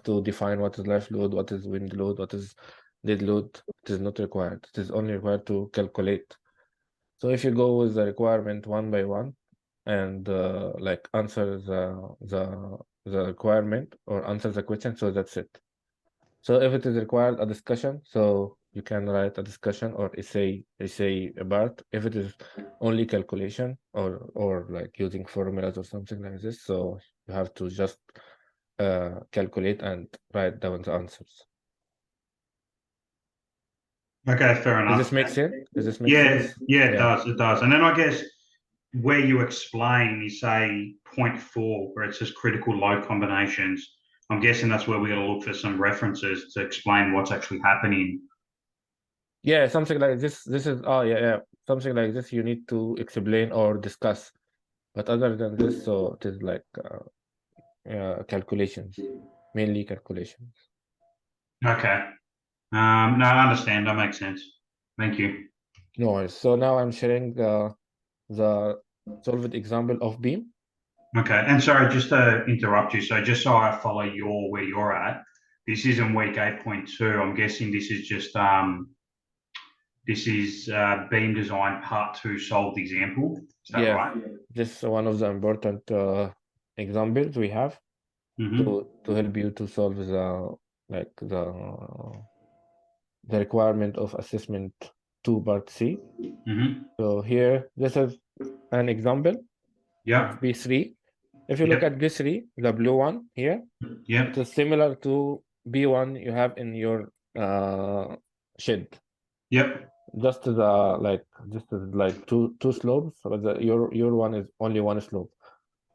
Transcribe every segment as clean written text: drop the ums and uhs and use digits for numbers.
to define what is live load, what is wind load, what is dead load. It is not required. It is only required to calculate. So if you go with the requirement one by one and like answer the requirement or answer the question, so that's it. So if it is required a discussion, so you can write a discussion or essay about. If it is only calculation or like using formulas or something like this, so you have to just calculate and write down the answers. Okay, fair enough. Does this make sense? Does this make Yeah, sense? yeah, it does. It does. And then I guess where you explain, you say point 4, where it says critical load combinations. I'm guessing that's where we're going to look for some references to explain what's actually happening. Yeah, something like this. This is something like this you need to explain or discuss. But other than this, so it is like calculations, mainly calculations. Okay. No, I understand. That makes sense. Thank you. No worries. So now I'm sharing the solved example of beam. Okay. And sorry, just to interrupt you. So just so I follow where you're at, this is in week 8.2. I'm guessing this is just beam design part 2 solved example. Is that right? This is one of the important examples we have to help you to solve the requirement of assessment 2 part C. So here, this is an example of B3. If you look at B3, the blue one here, it is similar to B1 you have in your shed. Just like two slopes, but your one is only one slope.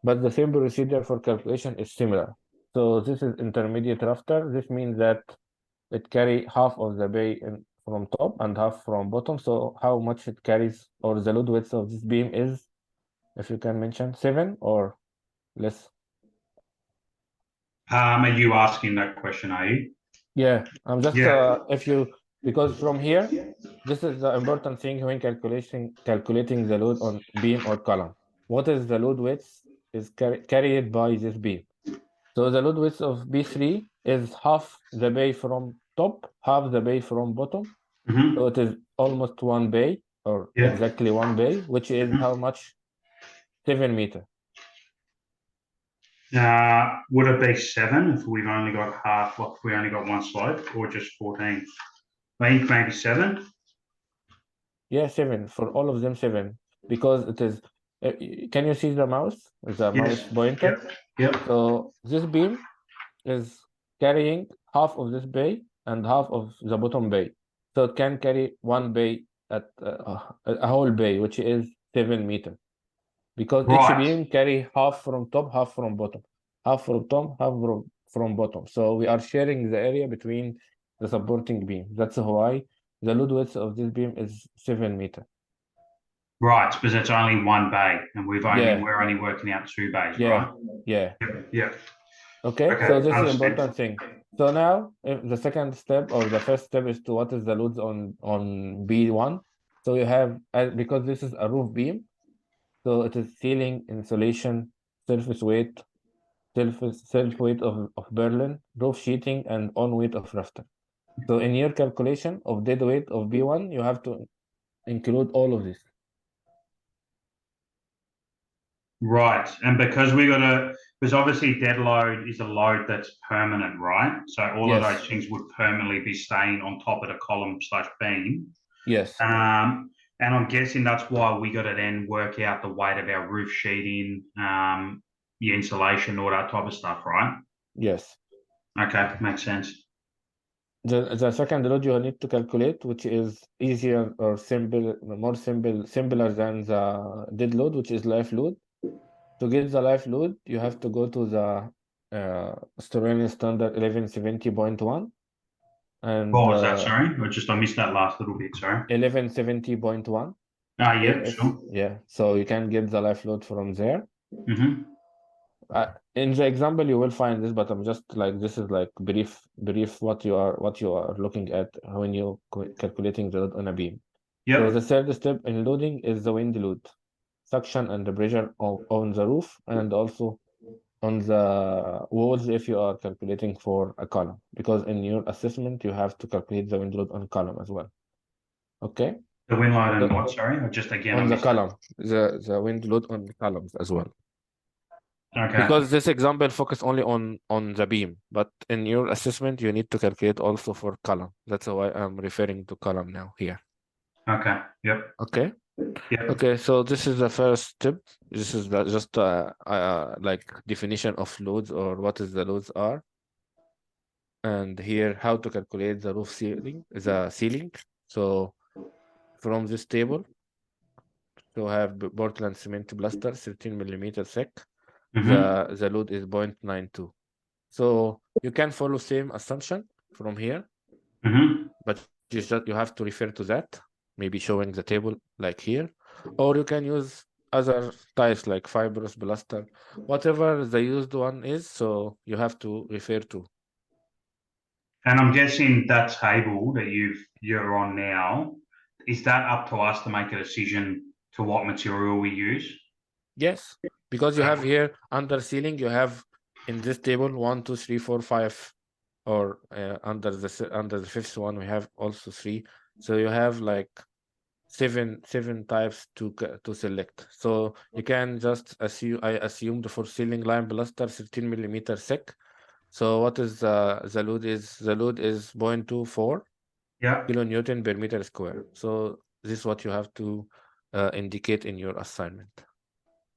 But the same procedure for calculation is similar. So this is intermediate rafter. This means that it carry half of the bay from top and half from bottom. So how much it carries, or the load width of this beam is, if you can mention, 7 or less? Are you asking that question, are you? Yeah, I'm just because from here, this is the important thing when calculating the load on beam or column. What is the load width is carried by this beam. So the load width of B3 is half the bay from top, half the bay from bottom. So it is almost 1 bay, or exactly 1 bay, which is how much? 7 meters. Would it be 7 if we've only got half, if we only got one slope, or just 14? I think maybe 7. Yeah, 7 for all of them, 7, because it is. Can you see the mouse? The mouse pointer. So this beam is carrying half of this bay and half of the bottom bay. So it can carry 1 bay at a whole bay, which is 7 meters. Because each beam carry half from top, half from bottom, half from top, half from bottom. So we are sharing the area between the supporting beam. That's why the load width of this beam is 7 meters. Right, because it's only 1 bay, and we're only working out 2 bays, right? Yeah. Okay, so this is the important thing. So now, if the second step or the first step is to what is the loads on B1. So you have, because this is a roof beam, so it is ceiling, insulation, surface weight, self weight of Berlin, roof sheeting, and on weight of rafter. So in your calculation of dead weight of B1, you have to include all of this. Right, and because because obviously dead load is a load that's permanent, right? So all of those things would permanently be staying on top of the column / beam. Yes. And I'm guessing that's why we got to then work out the weight of our roof sheeting, the insulation, all that type of stuff, right? Yes. Okay, makes sense. The second load you need to calculate, which is easier or simpler than the dead load, which is life load. To get the life load, you have to go to the Australian standard 1170.1. And what was that? Sorry, I missed that last little bit. Sorry. 1170.1. Sure. Yeah, so you can get the life load from there. In the example, you will find this, but I'm just like, this is like brief what you are looking at when you calculating the load on a beam. So the third step in loading is the wind load, suction and the pressure on the roof, and also on the walls if you are calculating for a column, because in your assessment you have to calculate the wind load on column as well. Okay? The wind load and what, sorry? Or just again, on the column, the wind load on the columns as well. Okay. Because this example focus only on the beam, but in your assessment you need to calculate also for column. That's why I'm referring to column now here. Okay. Yep. Okay. Yep. Okay, so this is the first step. This is just like definition of loads, or what is the loads are. And here how to calculate the roof ceiling, the ceiling. So from this table, so have Portland cement plaster 13 millimeter thick. The load is 0.92. So you can follow same assumption from here, but you have to refer to that, maybe showing the table like here, or you can use other types like fibrous, plaster, whatever the used one is. So you have to refer to. And I'm guessing that table that you're on now, is that up to us to make a decision to what material we use? Yes, because you have here under ceiling, you have in this table 1, 2, 3, 4, 5, or under the fifth one we have also 3. So you have like seven types to select. So you can just assume, I assumed for ceiling line plaster 13 millimeter thick. So what is the load is? The load is 0.24 kilonewton per meter square. So this is what you have to indicate in your assignment.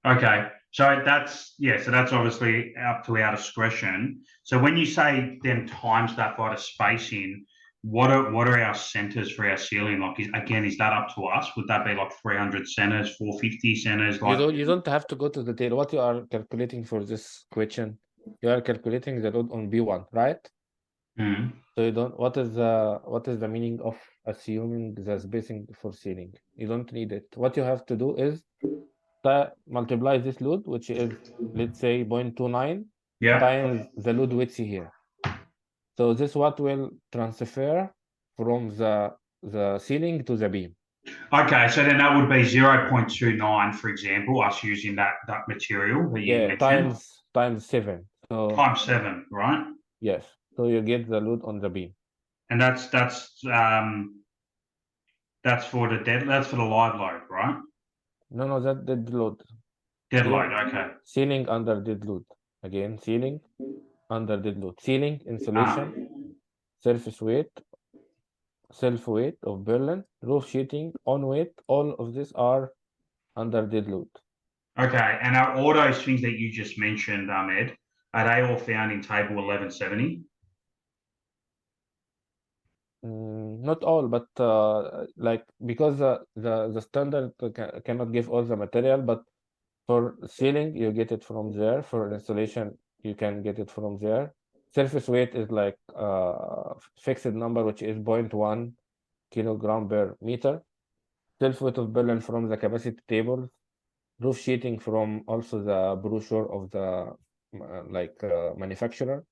Okay, so that's obviously up to our discretion. So when you say then times that by the spacing, what are our centers for our ceiling? Like, is that up to us? Would that be like 300 centers, 450 centers? Like, you don't have to go to the detail. What you are calculating for this question, you are calculating the load on B1, right? So you don't. What is the meaning of assuming the spacing for ceiling? You don't need it. What you have to do is multiply this load, which is, let's say, 0.29 times the load width here. So this what will transfer from the ceiling to the beam. Okay, so then that would be 0.29, for example, us using that material that you mentioned. Times 7. So times 7, right? yes. So you get the load on the beam. And that's for the live load, right? No, that dead load. Dead load, okay. Ceiling under dead load. Again, ceiling under dead load. Ceiling, insulation, surface weight, self weight of Berlin, roof sheeting, on weight, all of these are under dead load. Okay, and are all those things that you just mentioned, Ahmed, are they all found in table 1170? Not all, but like, because the standard cannot give all the material, but for ceiling you get it from there. For insulation you can get it from there. Surface weight is like fixed number, which is 0.1 kilogram per meter. Self weight of Berlin from the capacity tables. Roof sheeting from also the brochure of the manufacturer.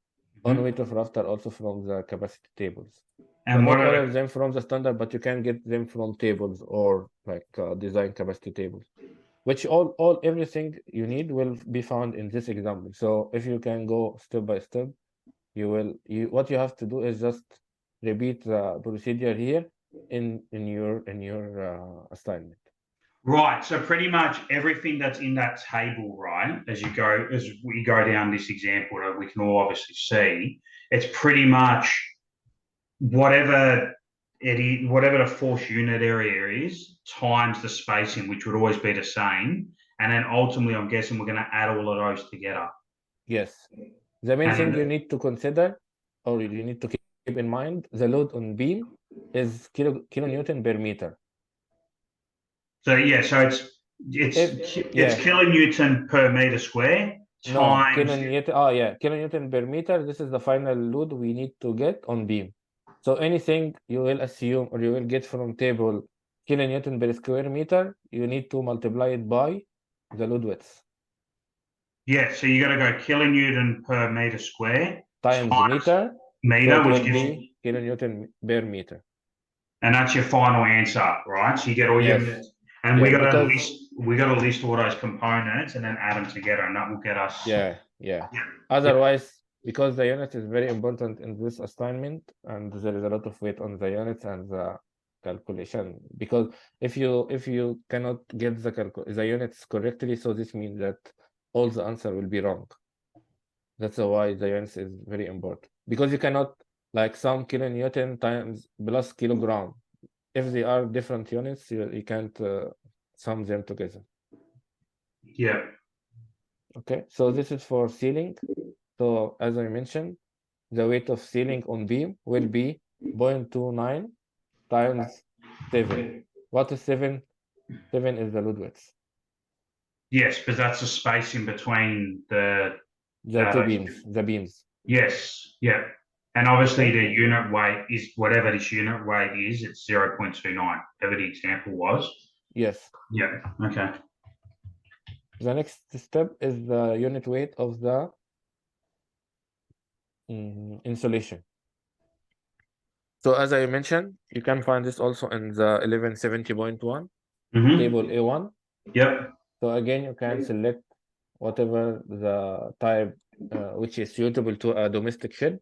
On weight of Rafter also from the capacity tables. And not all of them from the standard, but you can get them from tables or like design capacity tables, which everything you need will be found in this example. So if you can go step by step, what you have to do is just repeat the procedure here in your assignment. Right. So pretty much everything that's in that table, right, as we go down this example that we can all obviously see, it's pretty much whatever whatever the force unit area is times the spacing, which would always be the same. And then ultimately, I'm guessing we're going to add all of those together. Yes. The main thing you need to consider, or you need to keep in mind, the load on beam is kilonewton per meter. So yeah, so it's kilonewton per meter square times kilonewton. Kilonewton per meter. This is the final load we need to get on beam. So anything you will assume or you will get from table kilonewton per square meter, you need to multiply it by the load width. Yeah, so you got to go kilonewton per meter square times meter, so which gives be kilonewton per meter. And that's your final answer, right? So you get all your, and we got to list all those components and then add them together, and that will get us Yeah. Otherwise, because the unit is very important in this assignment, and there is a lot of weight on the units and the calculation. Because if you cannot get the units correctly, so this means that all the answer will be wrong. That's why the units is very important. Because you cannot like sum kilonewton times plus kilogram. If they are different units, you can't sum them together. Yeah. Okay, so this is for ceiling. So as I mentioned, the weight of ceiling on beam will be 0.29 times 7. What is 7? 7 is the load width. Yes, but that's the space in between the two beams, the beams. Yes, yeah. And obviously the unit weight is whatever this unit weight is, it's 0.29, whatever the example was. Yes. Yeah, okay. The next step is the unit weight of the insulation. So as I mentioned, you can find this also in the 1170.1 table A1. Yep. So again, you can select whatever the type which is suitable to a domestic shed,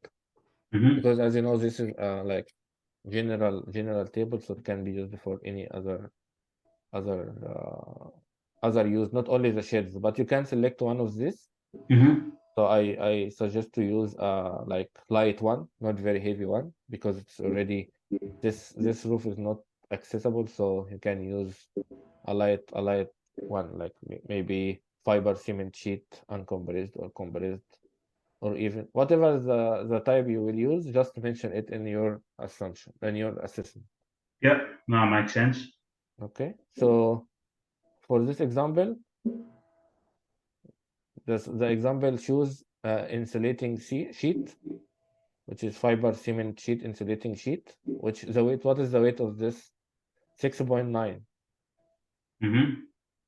because as you know, this is like general table, so it can be used for any other use, not only the sheds, but you can select one of these. So I suggest to use like light one, not very heavy one, because it's already this roof is not accessible, so you can use a light one, like maybe fiber cement sheet, uncompressed or compressed, or even whatever the type you will use, just mention it in your assumption, in your assessment. Yep, no, makes sense. Okay, so for this example, the example choose insulating sheet, which is fiber cement sheet, insulating sheet, which the weight, what is the weight of this? 6.9.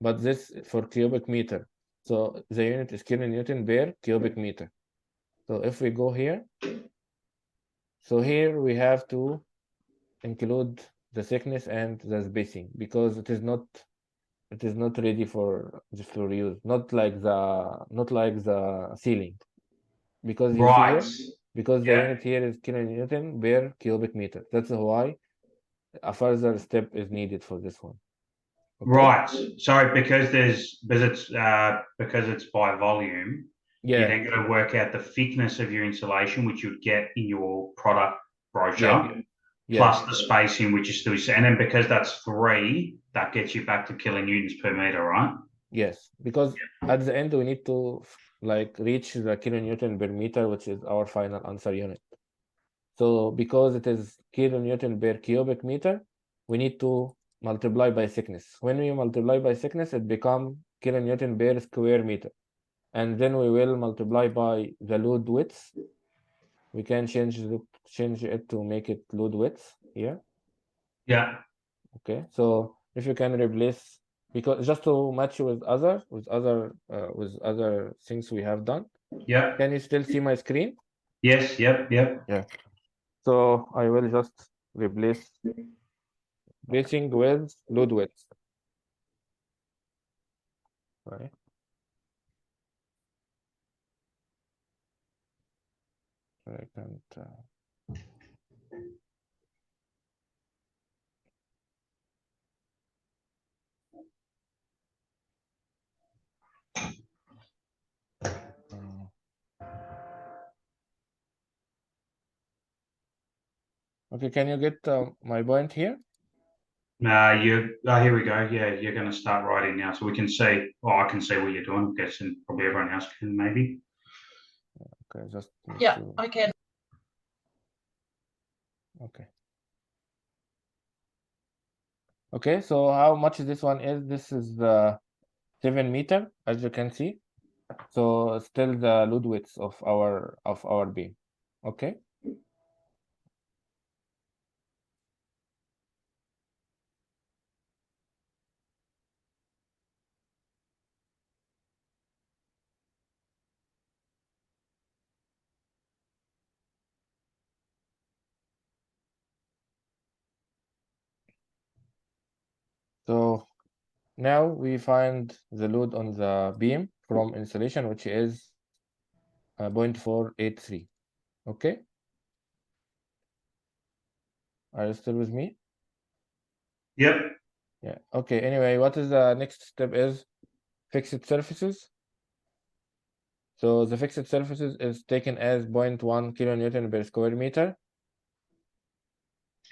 But this for cubic meter. So the unit is kilonewton per cubic meter. So if we go here, so here we have to include the thickness and the spacing, because it is not ready for just for use, not like the ceiling, because you see here, because the unit here is kilonewton per cubic meter. That's why a further step is needed for this one. Okay? Right. So because it's by volume, you're then going to work out the thickness of your insulation, which you'd get in your product brochure, plus the spacing, which is still, and then because that's 3, that gets you back to kilonewtons per meter, right? Yes, because at the end we need to like reach the kilonewton per meter, which is our final answer unit. So because it is kilonewton per cubic meter, we need to multiply by thickness. When we multiply by thickness, it becomes kilonewton per square meter. And then we will multiply by the load width. We can change it to make it load width here. Yeah. Okay, so if you can replace, because just to match with other things we have done. Yeah. Can you still see my screen? Yes. Yep. Yep. Yeah. So I will just replace spacing with load width. Right. I can't. Okay, can you get my point here? Here we go. Yeah, you're going to start writing now, so we can see. Oh, I can see what you're doing. I'm guessing probably everyone else can, maybe. Okay, just I can. Okay. Okay, so how much this one is? This is the 7 meter, as you can see. So still the load width of our beam. Okay. So now we find the load on the beam from insulation, which is 0.483. Okay? Are you still with me? Yep. Yeah. Okay. Anyway, what is the next step is fixed surfaces. So the fixed surfaces is taken as 0.1 kilonewton per square meter.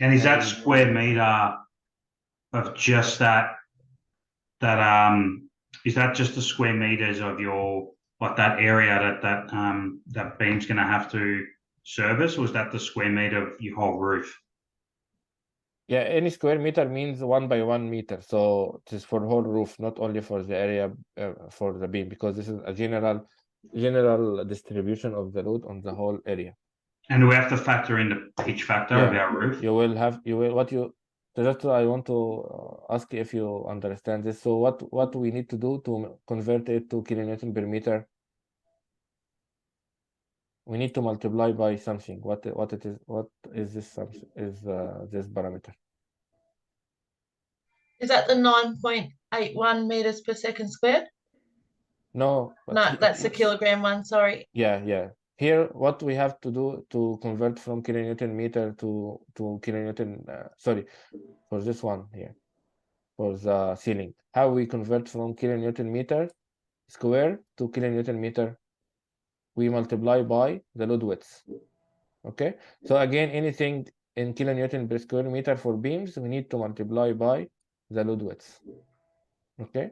And is that square meter of just that is that just the square meters of your that area that beam's gonna have to service, or is that the square meter of your whole roof? Yeah, any square meter means 1 by 1 meter. So it is for whole roof, not only for the area for the beam, because this is a general distribution of the load on the whole area. And do we have to factor in the pitch factor of our roof? That's what I want to ask if you understand this. So what we need to do to convert it to kilonewton per meter? We need to multiply by something. What is this something? Is this parameter? Is that the 9.81 meters per second squared? No. No, that's the kilogram one, sorry. Yeah. Here, what we have to do to convert from kilonewton meter to kilonewton, for this one here, for the ceiling, how we convert from kilonewton meter square to kilonewton meter? We multiply by the load width. Okay, so again, anything in kilonewton per square meter for beams, we need to multiply by the load width. Okay,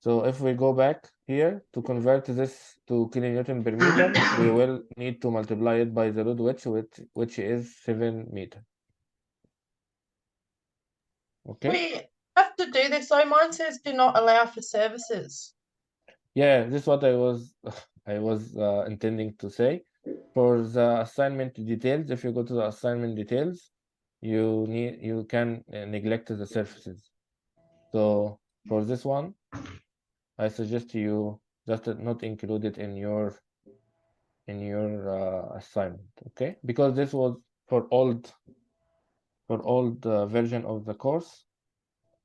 so if we go back here to convert this to kilonewton per meter, we will need to multiply it by the load width, which is 7 meters. Okay. We have to do this, so mine says do not allow for services. Yeah, this is what I was intending to say. For the assignment details, if you go to the assignment details, you can neglect the surfaces. So for this one, I suggest you just not include it in your assignment, okay? Because this was for old version of the course,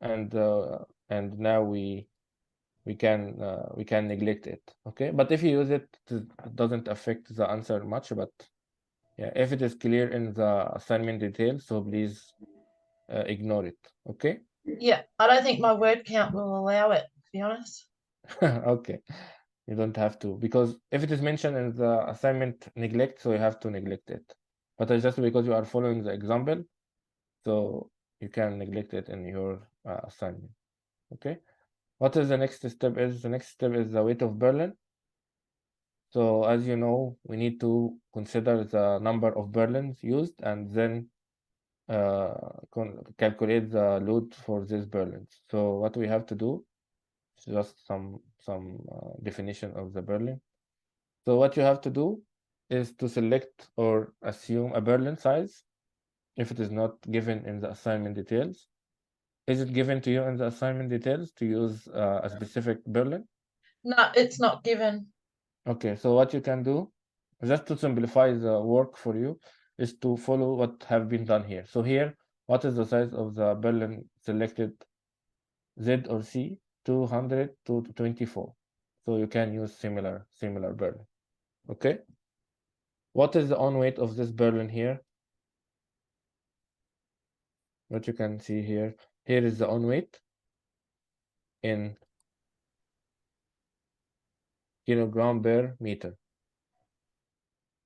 and now we can neglect it, okay? But if you use it, it doesn't affect the answer much. But yeah, if it is clear in the assignment details, so please ignore it, okay? Yeah, I don't think my word count will allow it, to be honest. Okay, you don't have to, because if it is mentioned in the assignment neglect, so you have to neglect it. But it's just because you are following the example, so you can neglect it in your assignment, okay? What is the next step is? The next step is the weight of Berlin. So as you know, we need to consider the number of Berlins used and then calculate the load for these Berlins. So what we have to do is just some definition of the Berlin. So what you have to do is to select or assume a Berlin size if it is not given in the assignment details. Is it given to you in the assignment details to use a specific Berlin? No, it's not given. Okay, so what you can do, just to simplify the work for you, is to follow what have been done here. So here, what is the size of the Berlin selected, Z or C? 200 to 24. So you can use similar Berlin. Okay. What is the on weight of this Berlin here? What you can see here. Here is the on weight in kilogram per meter.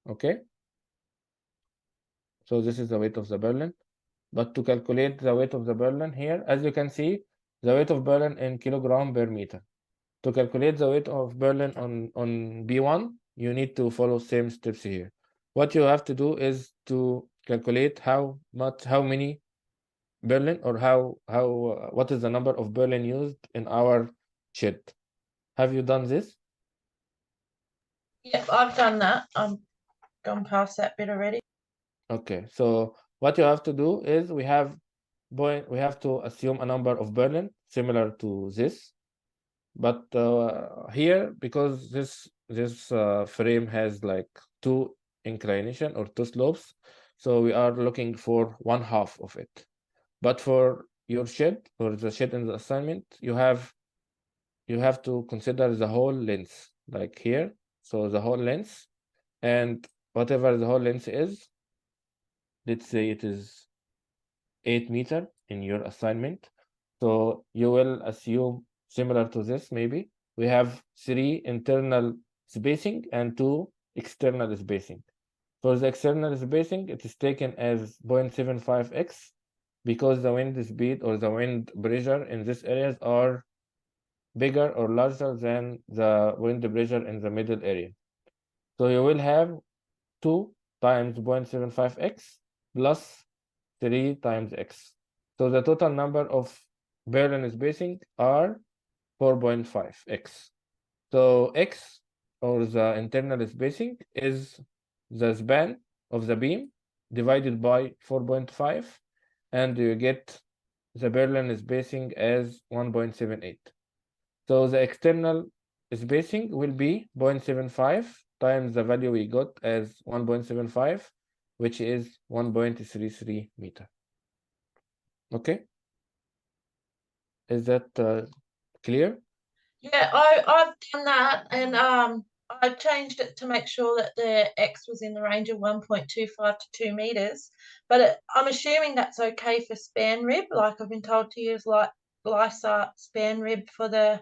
Okay. So this is the weight of the Berlin. But to calculate the weight of the Berlin here, as you can see, the weight of Berlin in kilogram per meter. To calculate the weight of Berlin on B1, you need to follow same steps here. What you have to do is to calculate how many Berlin, or what is the number of Berlin used in our shed. Have you done this? Yep, I've done that. I'm gone past that bit already. Okay, so what you have to do is we have to assume a number of Berlin similar to this, but here, because this frame has like two inclination or two slopes, so we are looking for 1/2 of it. But for your shed, or the shed in the assignment, you have to consider the whole length, like here. so the whole length, and whatever the whole length is, let's say it is 8 meter in your assignment. So you will assume similar to this, maybe we have 3 internal spacing and 2 external spacing. For the external spacing, it is taken as 0.75x because the wind speed or the wind pressure in these areas are bigger or larger than the wind pressure in the middle area. So you will have 2 times 0.75x plus 3 times x. So the total number of Berlin spacing are 4.5x. So x, or the internal spacing, is the span of the beam divided by 4.5, and you get the Berlin spacing as 1.78. So the external spacing will be 0.75 times the value we got as 1.75, which is 1.33 meter. Okay? Is that clear? Yeah, I've done that, and I changed it to make sure that the X was in the range of 1.25 to 2 meters. But I'm assuming that's okay for span rib. Like I've been told to use like Lysart span rib for the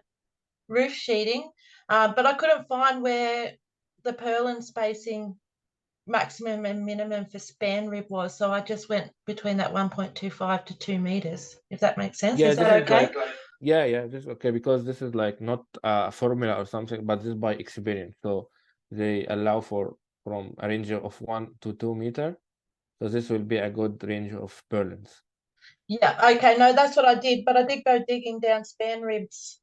roof sheeting, but I couldn't find where the purlin spacing maximum and minimum for span rib was, so I just went between that 1.25 to 2 meters, if that makes sense. Yeah, Is this that is okay? yeah, this is okay because this is like not a formula or something, but this is by experience. So they allow for from a range of 1 to 2 meter. So this will be a good range of purlins. Yeah, okay, no, that's what I did, but I did go digging down span ribs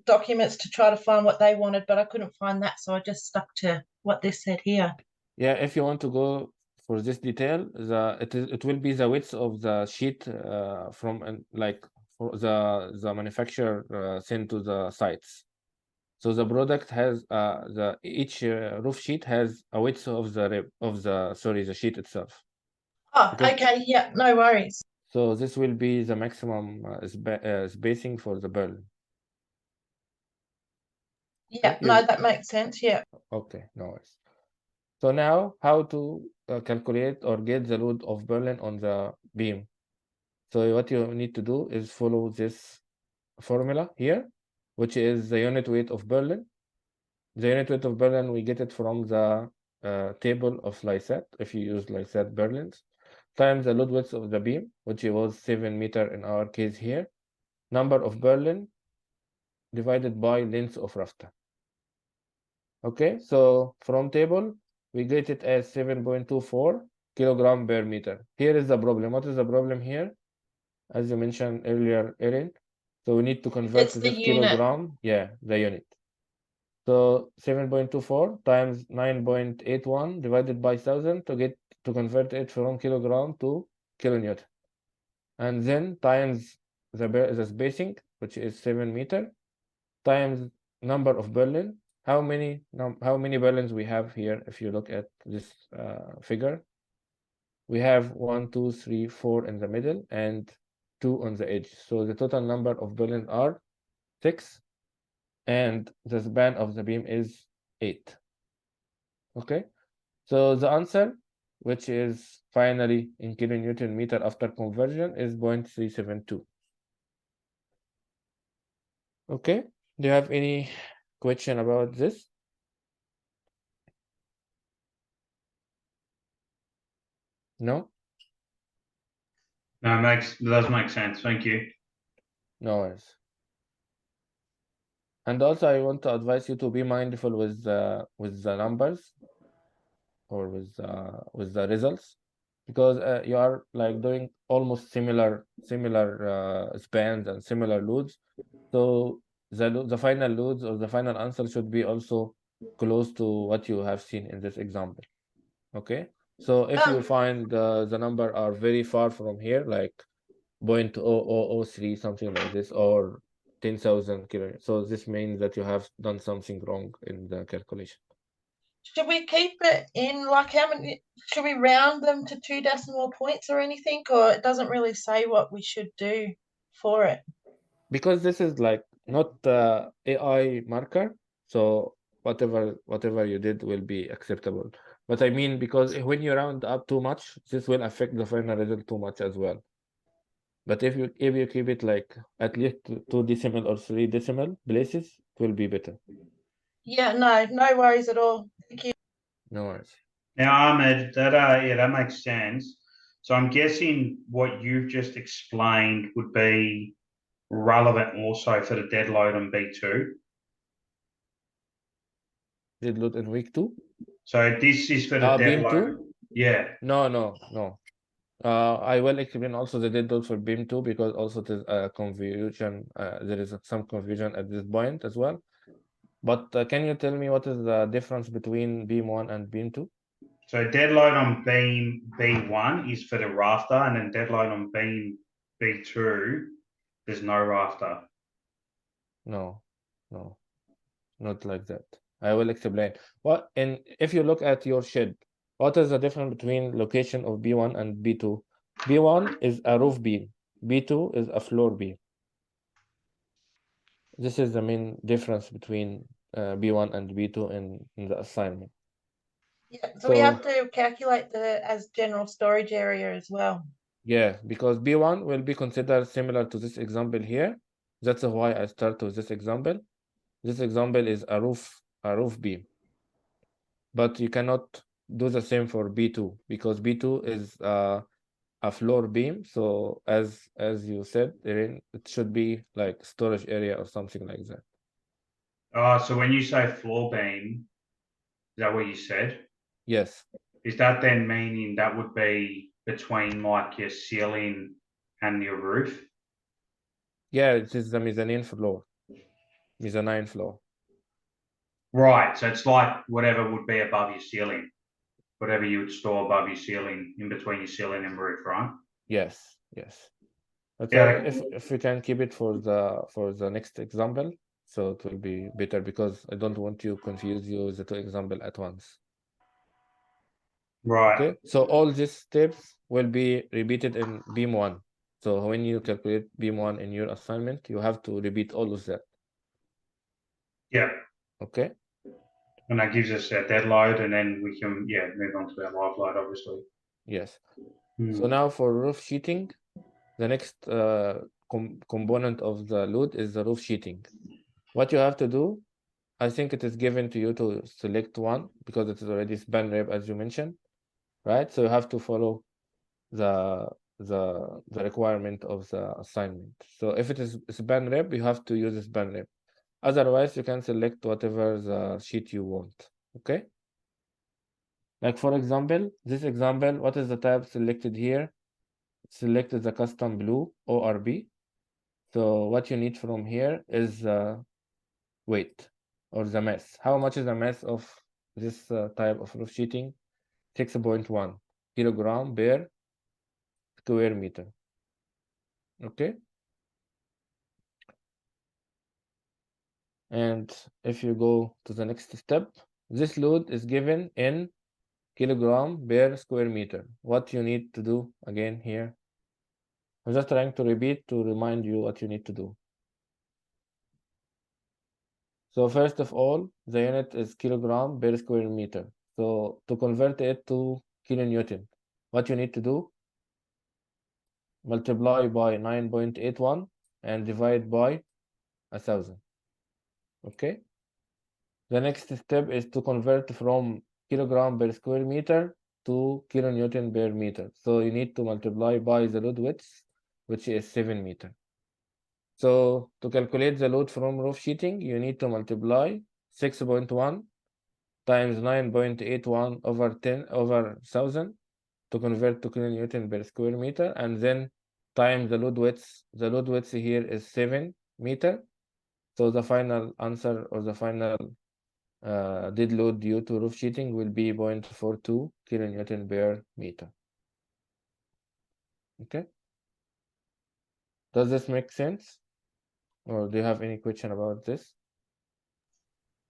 documents to try to find what they wanted, but I couldn't find that, so I just stuck to what this said here. Yeah, if you want to go for this detail, it will be the width of the sheet from like for the manufacturer sent to the sites. So the product has each roof sheet has a width of the sheet itself. Oh, Because, okay, yeah, no worries. so this will be the maximum spacing for the Berlin. Yeah, Okay, no, that makes sense. Yeah. okay, no worries. So now, how to calculate or get the load of Berlin on the beam? So what you need to do is follow this formula here, which is the unit weight of Berlin. The unit weight of Berlin, we get it from the table of Lysat, if you use Lysat Berlins, times the load width of the beam, which was 7 meter in our case here, number of Berlin divided by length of rafter. Okay, so from table, we get it as 7.24 kilogram per meter. Here is the problem. What is the problem here? As you mentioned earlier, Erin, so we need to convert It's the this unit. kilogram, yeah, the unit. So 7.24 times 9.81 divided by 1,000 to convert it from kilogram to kilonewton. And then times the spacing, which is 7 meter, times number of Berlin. How many Berlins we have here? If you look at this figure, we have 1, 2, 3, 4 in the middle and 2 on the edge. So the total number of Berlin are 6, and the span of the beam is 8. Okay, so the answer, which is finally in kilonewton meter after conversion, is 0.372. Okay, do you have any question about this? No? No, it does make sense. Thank you. No worries. And also, I want to advise you to be mindful with the numbers or with the results, because you are like doing almost similar spans and similar loads. So the final loads or the final answer should be also close to what you have seen in this example. Okay, so if you find the number are very far from here, like 0.0003, something like this, or 10,000 kilometers, so this means that you have done something wrong in the calculation. Should we keep it in like how many? Should we round them to 2 decimal points or anything, or it doesn't really say what we should do for it? Because this is like not AI marker, so whatever you did will be acceptable. But I mean, because when you round up too much, this will affect the final result too much as well. But if you keep it like at least 2 decimal or 3 decimal places, it will be better. Yeah, no worries at all. Thank you. No worries. Now, Ahmed, that makes sense. So I'm guessing what you've just explained would be relevant also for the dead load on B2. Dead load in week 2? So this is for the dead beam load. 2? Yeah. No. I will explain also the dead load for beam 2 because also there's a confusion. There is some confusion at this point as well. But can you tell me what is the difference between beam 1 and beam 2? So dead load on beam B1 is for the rafter, and then dead load on beam B2, there's no rafter. No, not like that. I will explain. And if you look at your shed, what is the difference between location of B1 and B2? B1 is a roof beam. B2 is a floor beam. This is the main difference between B1 and B2 in the assignment. Yeah, so we have to calculate as general storage area as well. Yeah, because B1 will be considered similar to this example here. That's why I start with this example. This example is a roof beam. But you cannot do the same for B2 because B2 is a floor beam. So as you said, Erin, it should be like storage area or something like that. So when you say floor beam, is that what you said? Yes. Is that then meaning that would be between like your ceiling and your roof? Yeah, it is the mezzanine floor. Mezzanine floor. Right. So it's like whatever would be above your ceiling, whatever you would store above your ceiling, in between your ceiling and roof, right? Yes. But Yeah. if we can keep it for the next example, so it will be better because I don't want to confuse you with the two examples at once. Right. Okay, so all these steps will be repeated in beam 1. So when you calculate beam 1 in your assignment, you have to repeat all of that. Yeah. Okay. And that gives us a dead load, and then we can move on to our live load, obviously. Yes. So now for roof sheeting, the next component of the load is the roof sheeting. What you have to do, I think it is given to you to select one because it is already span rep as you mentioned, right? So you have to follow the requirement of the assignment. So if it is span rep, you have to use span rep. Otherwise, you can select whatever the sheet you want. Okay. Like for example, this example, what is the type selected here? Selected the custom blue ORB. So what you need from here is weight or the mass. How much is the mass of this type of roof sheeting? 6.1 kilogram per square meter. Okay. And if you go to the next step, this load is given in kilogram per square meter. What you need to do again here? I'm just trying to repeat to remind you what you need to do. So first of all, the unit is kilogram per square meter. So to convert it to kilonewton, what you need to do? Multiply by 9.81 and divide by 1,000. Okay. The next step is to convert from kilogram per square meter to kilonewton per meter. So you need to multiply by the load width, which is 7 meters. So to calculate the load from roof sheeting, you need to multiply 6.1 times 9.81 over 10 over 1,000 to convert to kilonewton per square meter, and then times the load width. The load width here is 7 meters. So the final answer or the final dead load due to roof sheeting will be 0.42 kilonewton per meter. Okay. Does this make sense? Or do you have any question about this?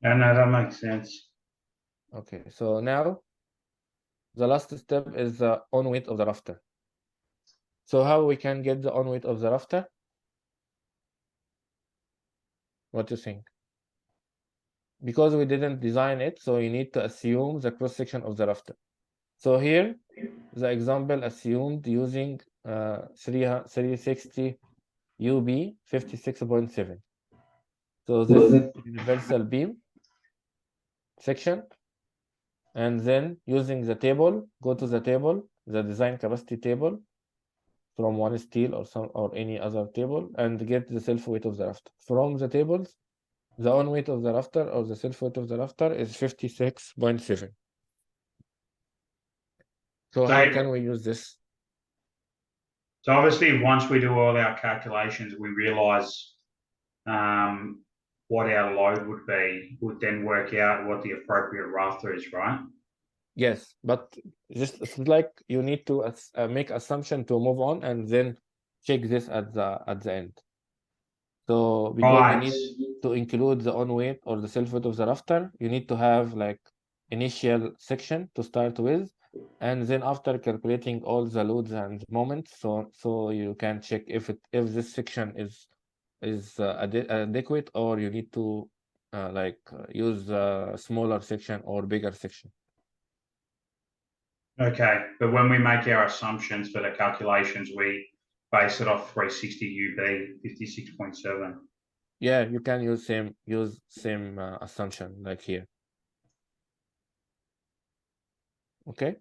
No, that makes sense. Okay, so now the last step is the on weight of the rafter. So how we can get the on weight of the rafter? What do you think? because we didn't design it, so you need to assume the cross section of the rafter. So here, the example assumed using 360 UB 56.7. So this universal beam section, and then using the table, go to the table, the design capacity table from one steel or any other table, and get the self weight of the rafter. From the tables, the on weight of the rafter or the self weight of the rafter is 56.7. So how can we use this? So obviously, once we do all our calculations, we realize what our load would be, would then work out what the appropriate rafter is, right? Yes, but just it's like you need to make assumption to move on and then check this at the end. So because you need to include the on weight or the self weight of the rafter, you need to have like initial section to start with, and then after calculating all the loads and moments, so you can check if this section is adequate, or you need to use a smaller section or bigger section. Okay, but when we make our assumptions for the calculations, we base it off 360 UB 56.7. Yeah, you can use same assumption like here. Okay.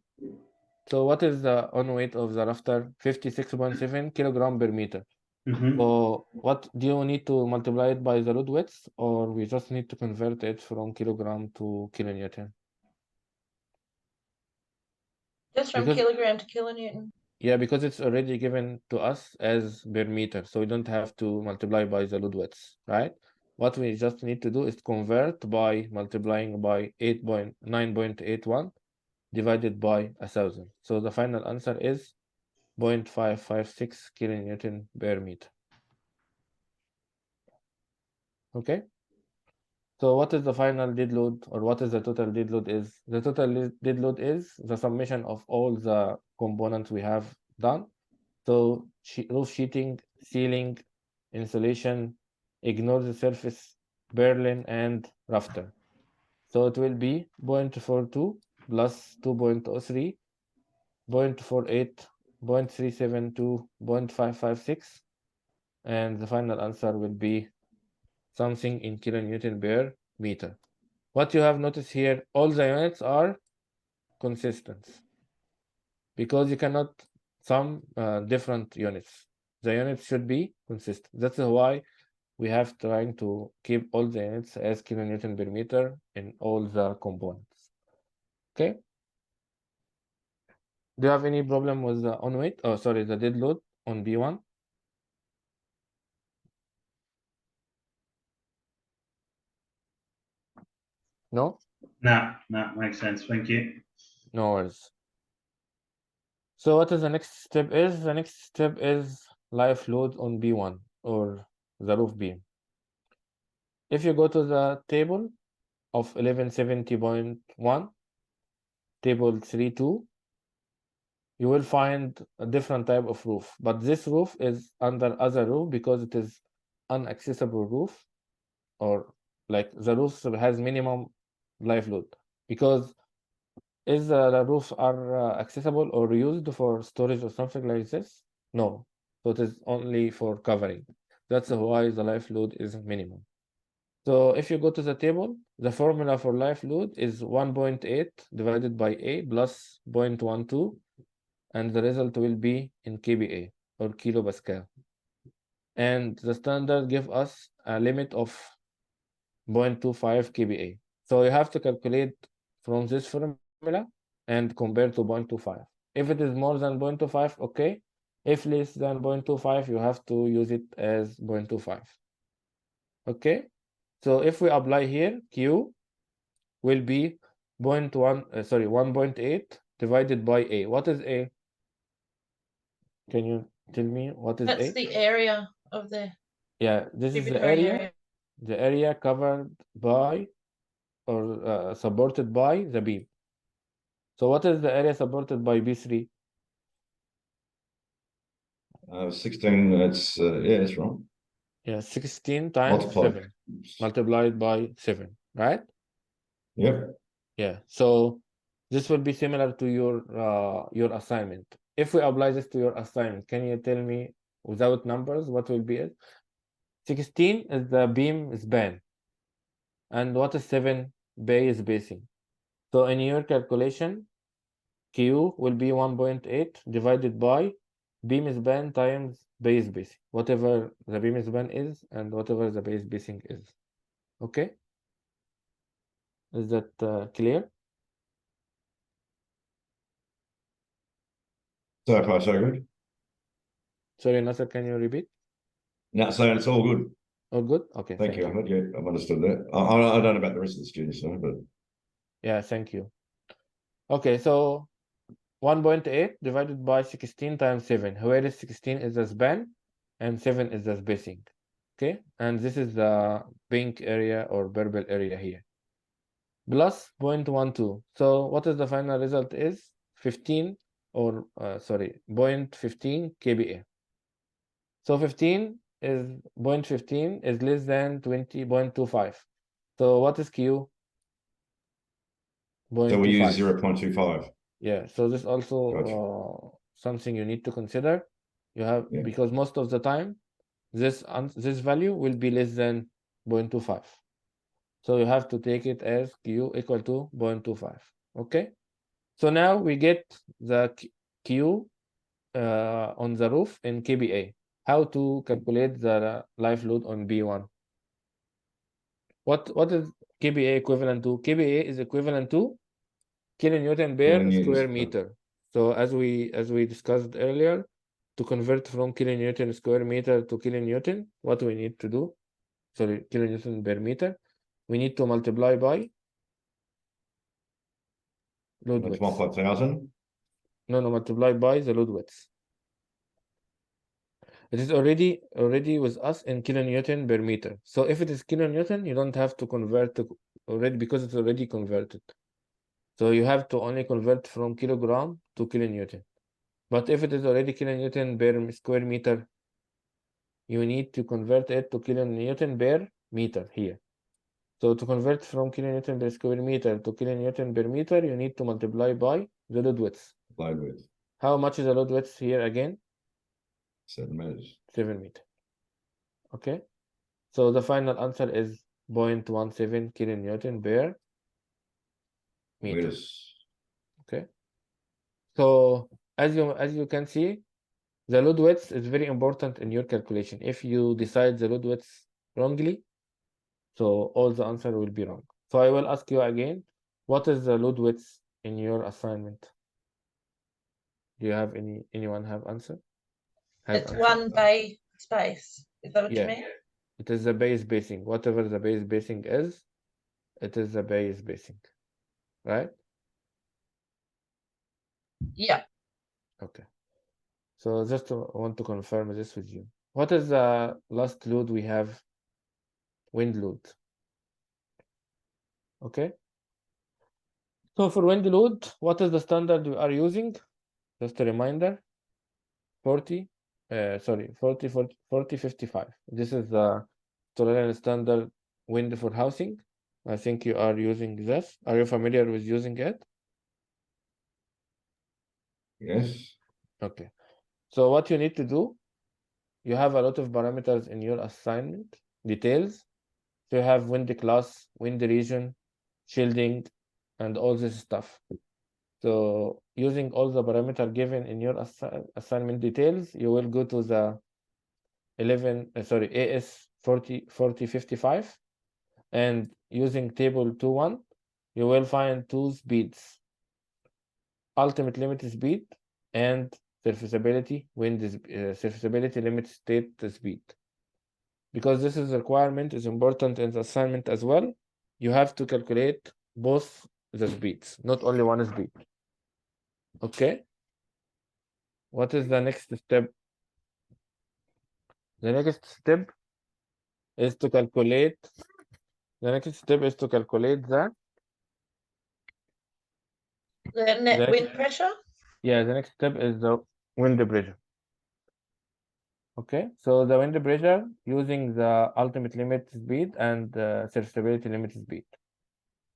So what is the on weight of the rafter? 56.7 kilogram per meter. So what do you need to multiply it by the load width, or we just need to convert it from kilogram to kilonewton? Just from kilogram to kilonewton. Yeah, because it's already given to us as per meter, so we don't have to multiply by the load width, right? What we just need to do is convert by multiplying by 9.81 divided by 1,000. So the final answer is 0.556 kilonewton per meter. Okay. So what is the final dead load, or what is the total dead load is? The total dead load is the summation of all the components we have done. So roof sheeting, ceiling, insulation, ignore the surface, purlin, and rafter. So it will be 0.42 plus 2.03, 0.48, 0.372, 0.556, and the final answer will be something in kilonewton per meter. What you have noticed here, all the units are consistent because you cannot sum different units. The units should be consistent. That's why we have trying to keep all the units as kilonewton per meter in all the components. Okay. Do you have any problem with the on weight? Oh, sorry, the dead load on B1? No? No, makes sense. Thank you. No worries. So what is the next step is? The next step is life load on B1 or the roof beam. If you go to the table of 1170.1, table 3.2, you will find a different type of roof. But this roof is under other roof because it is inaccessible roof, or like the roof has minimum life load. Because is the roofs are accessible or used for storage or something like this? No. So it is only for covering. That's why the life load is minimum. So if you go to the table, the formula for life load is 1.8 divided by A plus 0.12, and the result will be in kPa or kilopascal. And the standard give us a limit of 0.25 kPa. So you have to calculate from this formula and compare to 0.25. If it is more than 0.25, okay. If less than 0.25, you have to use it as 0.25. Okay. So if we apply here, Q will be 1.8 divided by A. What is A? Can you tell me what is A? That's the area of the... Yeah, this is the area. The area covered by or supported by the beam. So what is the area supported by B3? 16, it's wrong. Yeah, 16 times 7 multiplied by 7, right? Yep. Yeah. So this will be similar to your assignment. If we apply this to your assignment, can you tell me without numbers what will be it? 16 is the beam span. And what is 7 bay spacing? So in your calculation, Q will be 1.8 divided by beam span times bay spacing, whatever the beam span is and whatever the bay spacing is. Okay? Is that clear? So far, so good. Sorry, Nasser, can you repeat? No, so it's all good. All good? Okay, Thank you, Ahmed. Yeah, I've understood that. I don't know about the rest of the students, though, but Yeah, thank you. Okay, so 1.8 divided by 16 times 7, where is 16 is the span and 7 is the spacing. Okay, and this is the pink area or purple area here. Plus 0.12. So what is the final result is 15 or 0.15 kBA. So 15 is 0.15 is less than 20.25. So what is Q? so we use 0.25. 0.25. Yeah, so this also Gotcha. something you need to consider. You have Yeah. because most of the time this value will be less than 0.25. So you have to take it as Q equal to 0.25. Okay. So now we get the Q on the roof in kBA. How to calculate the life load on B1? What is kBA equivalent to? kBA is equivalent to kilonewton per Kilonewtons square per- meter. So as we discussed earlier, to convert from kilonewton square meter to kilonewton, what we need to do? Sorry, kilonewton per meter. We need to multiply by load width. 1,000. No, multiply by the load width. It is already with us in kilonewton per meter. So if it is kilonewton, you don't have to convert to already because it's already converted. So you have to only convert from kilogram to kilonewton. But if it is already kilonewton per square meter, you need to convert it to kilonewton per meter here. So to convert from kilonewton per square meter to kilonewton per meter, you need to multiply by the load width. Load width. How much is the load width here again? 7 meters. 7 meters. Okay. So the final answer is 0.17 kilonewton per meter. Meters. Okay. So as you can see, the load width is very important in your calculation. If you decide the load width wrongly, so all the answer will be wrong. So I will ask you again, what is the load width in your assignment? Do you have anyone have answer? It's one bay space. Is that what you mean? It is the bay spacing. Whatever the bay spacing is, it is the bay spacing, right? Yeah. Okay. So just want to confirm this with you. What is the last load we have? Wind load. Okay. So for wind load, what is the standard we are using? Just a reminder, 40, 55. This is the tolerance standard wind for housing. I think you are using this. Are you familiar with using it? Yes. Okay. So what you need to do, you have a lot of parameters in your assignment, details. So you have wind class, wind region, shielding, and all this stuff. So using all the parameter given in your assignment details, you will go to the AS 4055, and using table 2.1, you will find two speeds: ultimate limit speed and serviceability serviceability limit state speed. Because this is a requirement, is important in the assignment as well. You have to calculate both the speeds, not only one speed. Okay. What is the next step? The next step is to calculate. The next step is to calculate the net wind pressure. Yeah, the next step is the wind pressure. Okay, so the wind pressure using the ultimate limit speed and the serviceability limit speed.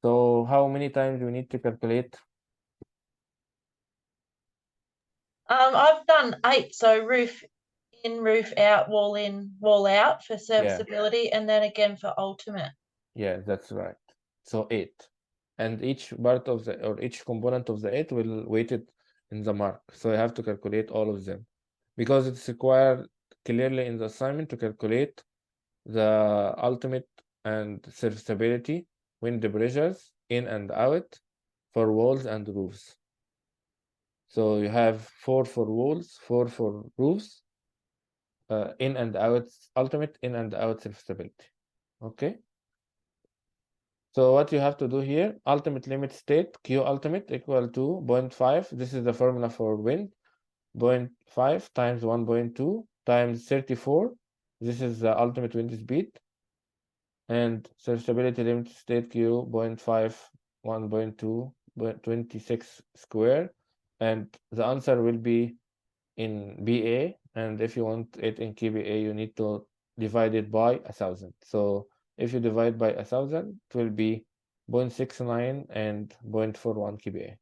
So how many times we need to calculate? I've done 8, so roof in, roof out, wall in, wall out for serviceability, and then again for ultimate. Yeah, that's right. So 8. And each part of the, or each component of the 8 will weight it in the mark. So I have to calculate all of them because it's required clearly in the assignment to calculate the ultimate and serviceability, wind pressures in and out for walls and roofs. So you have 4 for walls, 4 for roofs, in and out, ultimate in and out serviceability. Okay. So what you have to do here, ultimate limit state, Q ultimate equal to 0.5. This is the formula for wind. 0.5 times 1.2 times 34. This is the ultimate wind speed. And serviceability limit state Q 0.5, 1.2, 26 square. And the answer will be in BA. And if you want it in KBA, you need to divide it by 1,000. So if you divide by 1,000, it will be 0.69 and 0.41 KBA.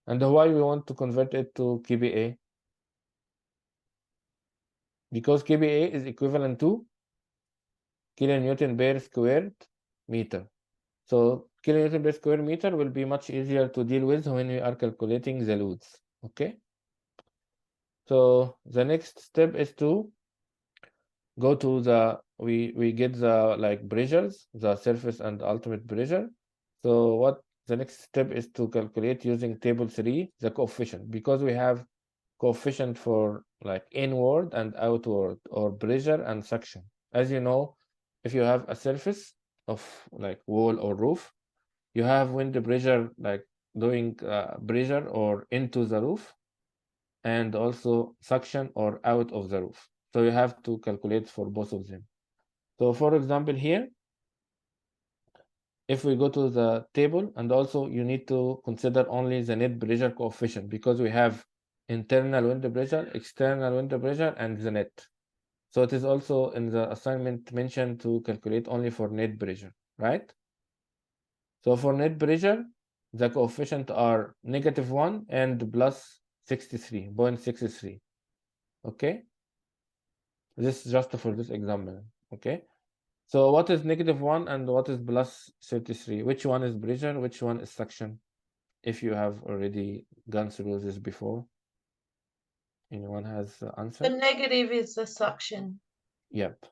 And why we want to convert it to KBA? Because KBA is equivalent to kilonewton per squared meter. So kilonewton per square meter will be much easier to deal with when we are calculating the loads. Okay. So the next step is to go to the, we get the like pressures, the surface and ultimate pressure. So what the next step is to calculate using table 3 the coefficient, because we have coefficient for like inward and outward, or pressure and suction. As you know, if you have a surface of like wall or roof, you have wind pressure like doing pressure or into the roof, and also suction or out of the roof. So you have to calculate for both of them. So for example here, if we go to the table, and also you need to consider only the net pressure coefficient, because we have internal wind pressure, external wind pressure, and the net. So it is also in the assignment mentioned to calculate only for net pressure, right? So for net pressure, the coefficient are -1 and plus 63.63. Okay. This is just for this example. Okay. So what is -1 and what is plus 33? Which one is pressure? Which one is suction? If you have already gone through this before. Anyone has the answer? The negative is the suction. Yep.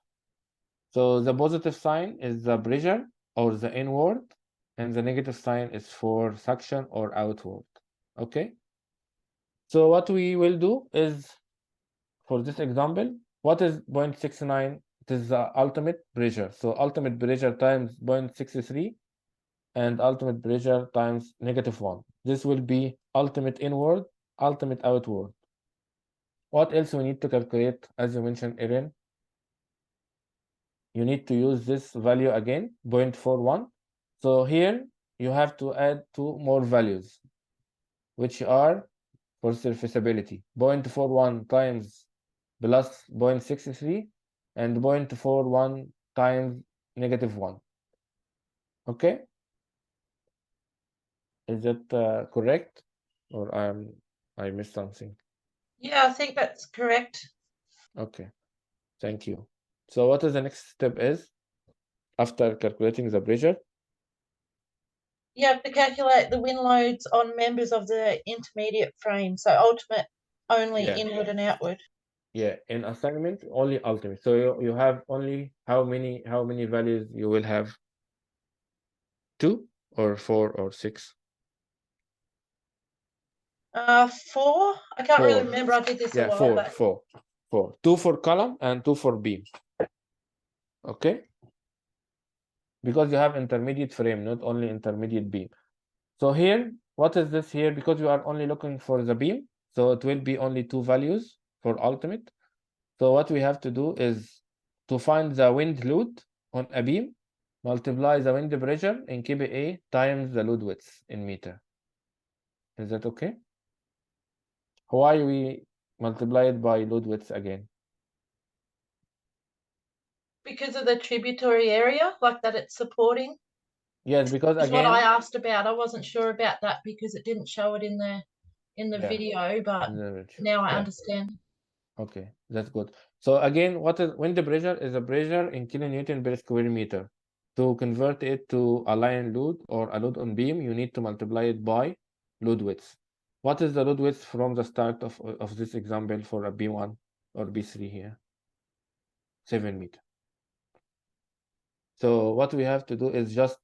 So the positive sign is the pressure or the inward, and the negative sign is for suction or outward. Okay. So what we will do is, for this example, what is 0.69? It is the ultimate pressure. So ultimate pressure times 0.63 and ultimate pressure times -1. This will be ultimate inward, ultimate outward. What else we need to calculate, as you mentioned, Erin? You need to use this value again, 0.41. So here you have to add 2 more values, which are for serviceability. 0.41 times plus 0.63 and 0.41 times -1. Okay? Is that correct? Or I missed something? Yeah, I think that's correct. Okay, thank you. So what is the next step is, after calculating the pressure? You have to calculate the wind loads on members of the intermediate frame. So ultimate only inward and outward. Yeah, in assignment only ultimate. So you have only how many values you will have? 2 or 4 or 6? 4. I can't really remember. I did this a while back. 4. 2 for column and 2 for beam. Okay. Because you have intermediate frame, not only intermediate beam. So here, what is this here? Because you are only looking for the beam, so it will be only 2 values for ultimate. So what we have to do is to find the wind load on a beam, multiply the wind pressure in kPa times the load width in meter. Is that okay? Why we multiply it by load width again? Because of the tributary area, like that it's supporting. Yes, because That's again, what I asked about. I wasn't sure about that because it didn't show it in the Yeah. video, but now I understand. Okay, that's good. So again, what is wind pressure is a pressure in kilonewton per square meter. To convert it to a line load or a load on beam, you need to multiply it by load width. What is the load width from the start of this example for a B1 or B3 here? 7 meter. So what we have to do is just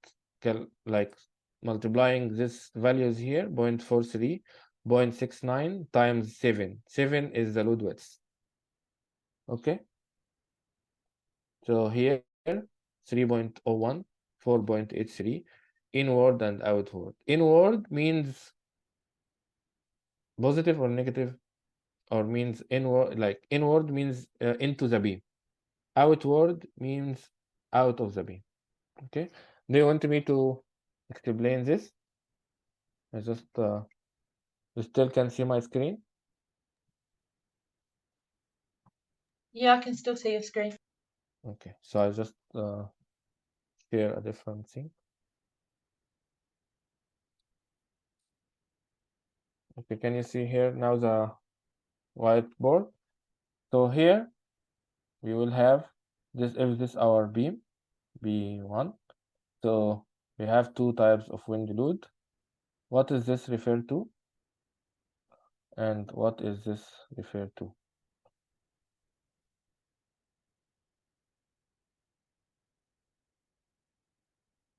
like multiplying these values here, 0.43, 0.69 times 7. 7 is the load width. Okay. So here, 3.01, 4.83, inward and outward. Inward means positive or negative, or means inward, like inward means into the beam. Outward means out of the beam. Okay. Do you want me to explain this? I just, you still can see my screen? Yeah, I can still see your screen. Okay, so I just share a different thing. Okay, can you see here now the whiteboard? So here we will have this, if this our beam, B1. So we have two types of wind load. What is this referred to? And what is this referred to?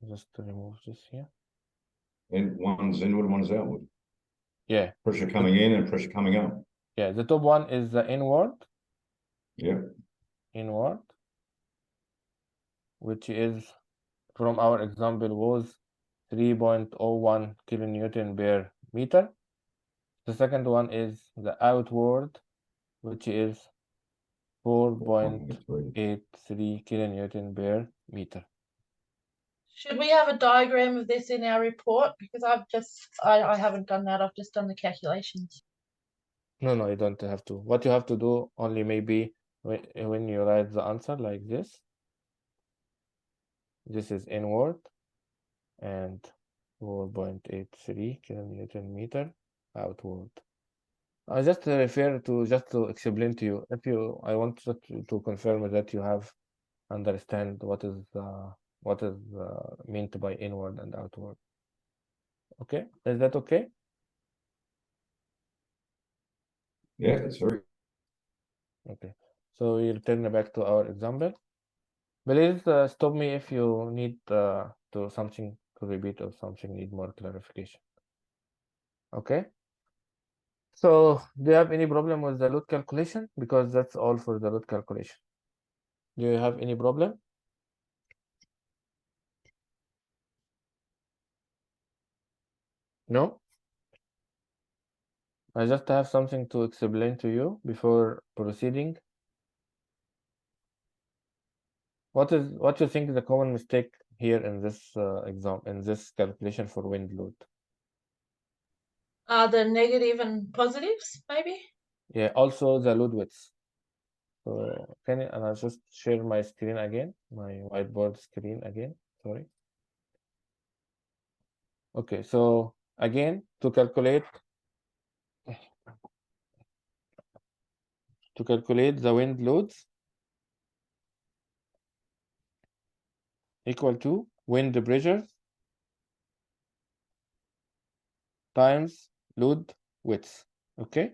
Just to remove this here. And one's inward, one's outward. Yeah. Pressure coming in and pressure coming up. Yeah, the top one is the inward. Yeah. Inward, which is from our example was 3.01 kilonewton per meter. The second one is the outward, which is 4.83 kilonewton per meter. Should we have a diagram of this in our report? Because I haven't done that. I've just done the calculations. No, you don't have to. What you have to do only maybe when you write the answer like this. This is inward and 4.83 kilonewton meter outward. I just refer to just to explain to you. If you, I want to confirm that you have understand what is meant by inward and outward. Okay, is that okay? Yeah, it's very okay. So we return back to our example. Please stop me if you need to something to repeat or something need more clarification. Okay. So do you have any problem with the load calculation? Because that's all for the load calculation. Do you have any problem? No? I just have something to explain to you before proceeding. What you think is the common mistake here in this in this calculation for wind load? The negative and positives, maybe? Yeah, also the load width. So and I'll just share my screen again, my whiteboard screen again, sorry. Okay, so again, to calculate the wind loads equal to wind pressure times load width. Okay,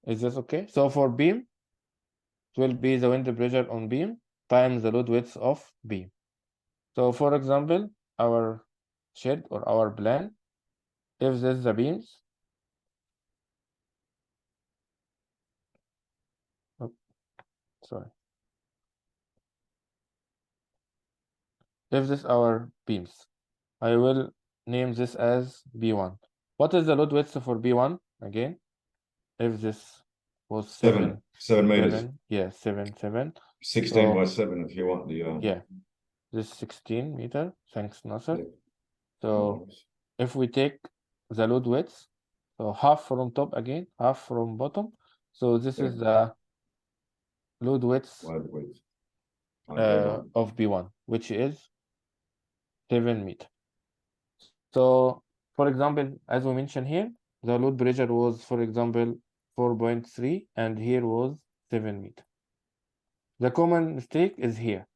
is this okay? So for beam, it will be the wind pressure on beam times the load width of beam. So for example, our shed or our plan, if this is the beams, oh, sorry. If this our beams, I will name this as B1. What is the load width for B1 again? If this was 7 meters. 7, yeah, 7 16 so, by 7 if you want the yeah, this 16 meter. Thanks, Nasser. Yeah. So if we take the load width, so half from top again, half from bottom. So this is the load width wide width of B1, which is 7 meters. So, for example, as we mentioned here, the load pressure was, for example, 4.3, and here was 7 meters. The common mistake is here.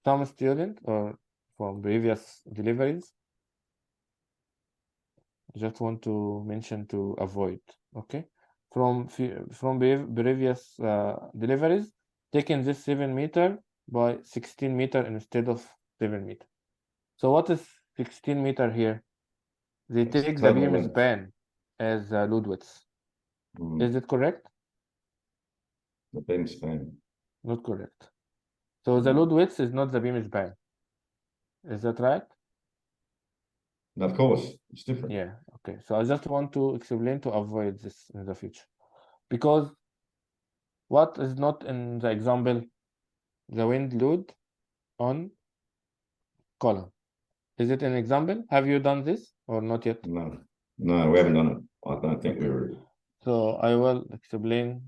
Some student or from previous deliveries just want to mention to avoid, okay? From previous deliveries, taking this 7 meter by 16 meter instead of 7 meter. So what is 16 meter here? They It's take the total beam length. span as load width. Is it correct? The beam span. Not correct. So the load width is not the beam span. Is that right? No, of course, it's different. Yeah, okay. So I just want to explain to avoid this in the future. Because what is not in the example? The wind load on column. Is it an example? Have you done this or not yet? No, we haven't done it. I don't think we were. So I will explain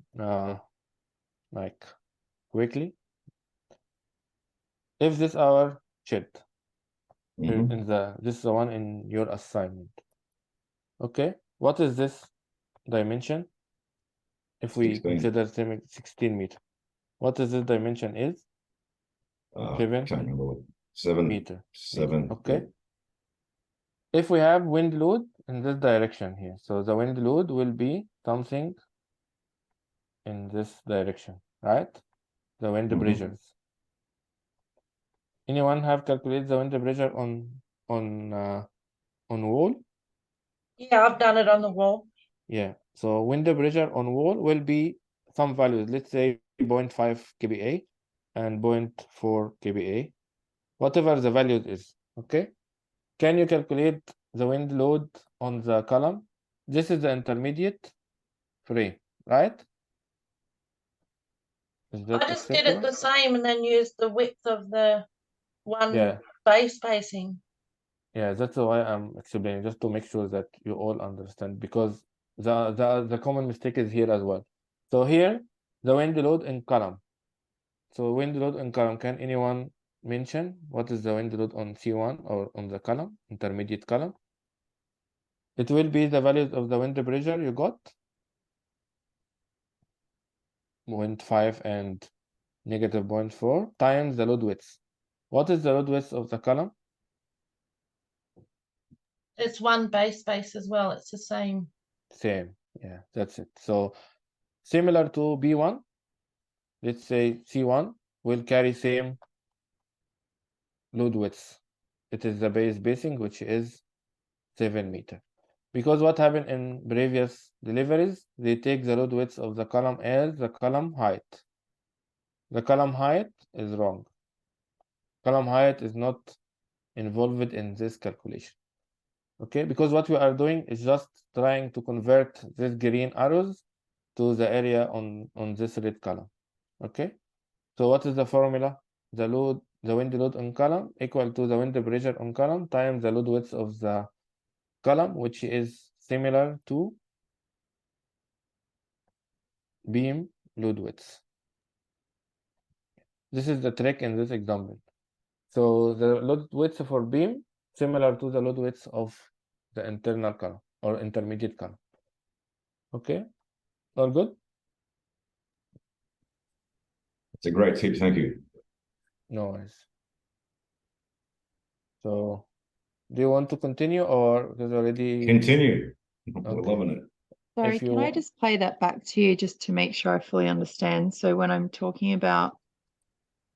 like quickly. If this our shed, in this is the one in your assignment. Okay, what is this dimension? If we 16. consider 16 meter, what is this dimension is? 7 can't remember what. 7 meter. 7. Okay. Yeah. If we have wind load in this direction here, so the wind load will be something in this direction, right? The wind pressures. Anyone have calculated the wind pressure on wall? Yeah, I've done it on the wall. Yeah. So wind pressure on wall will be some values. Let's say 0.5 kPa and 0.4 kPa, whatever the value is. Okay. Can you calculate the wind load on the column? This is the intermediate frame, right? Is that I just did it the same and then used the width of the one base spacing. Yeah, that's why I'm explaining, just to make sure that you all understand, because the common mistake is here as well. So here, the wind load in column. So wind load in column, can anyone mention what is the wind load on C1 or on the column, intermediate column? It will be the values of the wind pressure you got, 0.5 and negative 0.4 times the load width. What is the load width of the column? It's one base space as well. It's the same. Same. Yeah, that's it. So similar to B1, let's say C1 will carry same load width. It is the base basing, which is 7 meter. Because what happened in previous deliveries, they take the load width of the column as the column height. The column height is wrong. Column height is not involved in this calculation. Okay, because what we are doing is just trying to convert these green arrows to the area on this red column. Okay, so what is the formula? The wind load on column equal to the wind pressure on column times the load width of the column, which is similar to beam load width. This is the trick in this example. So the load width for beam similar to the load width of the internal column or intermediate column. Okay, all good? It's a great tip, thank you. No worries. So do you want to continue or there's already... Continue. We're loving it. Sorry, can I just play that back to you just to make sure I fully understand? So when I'm talking about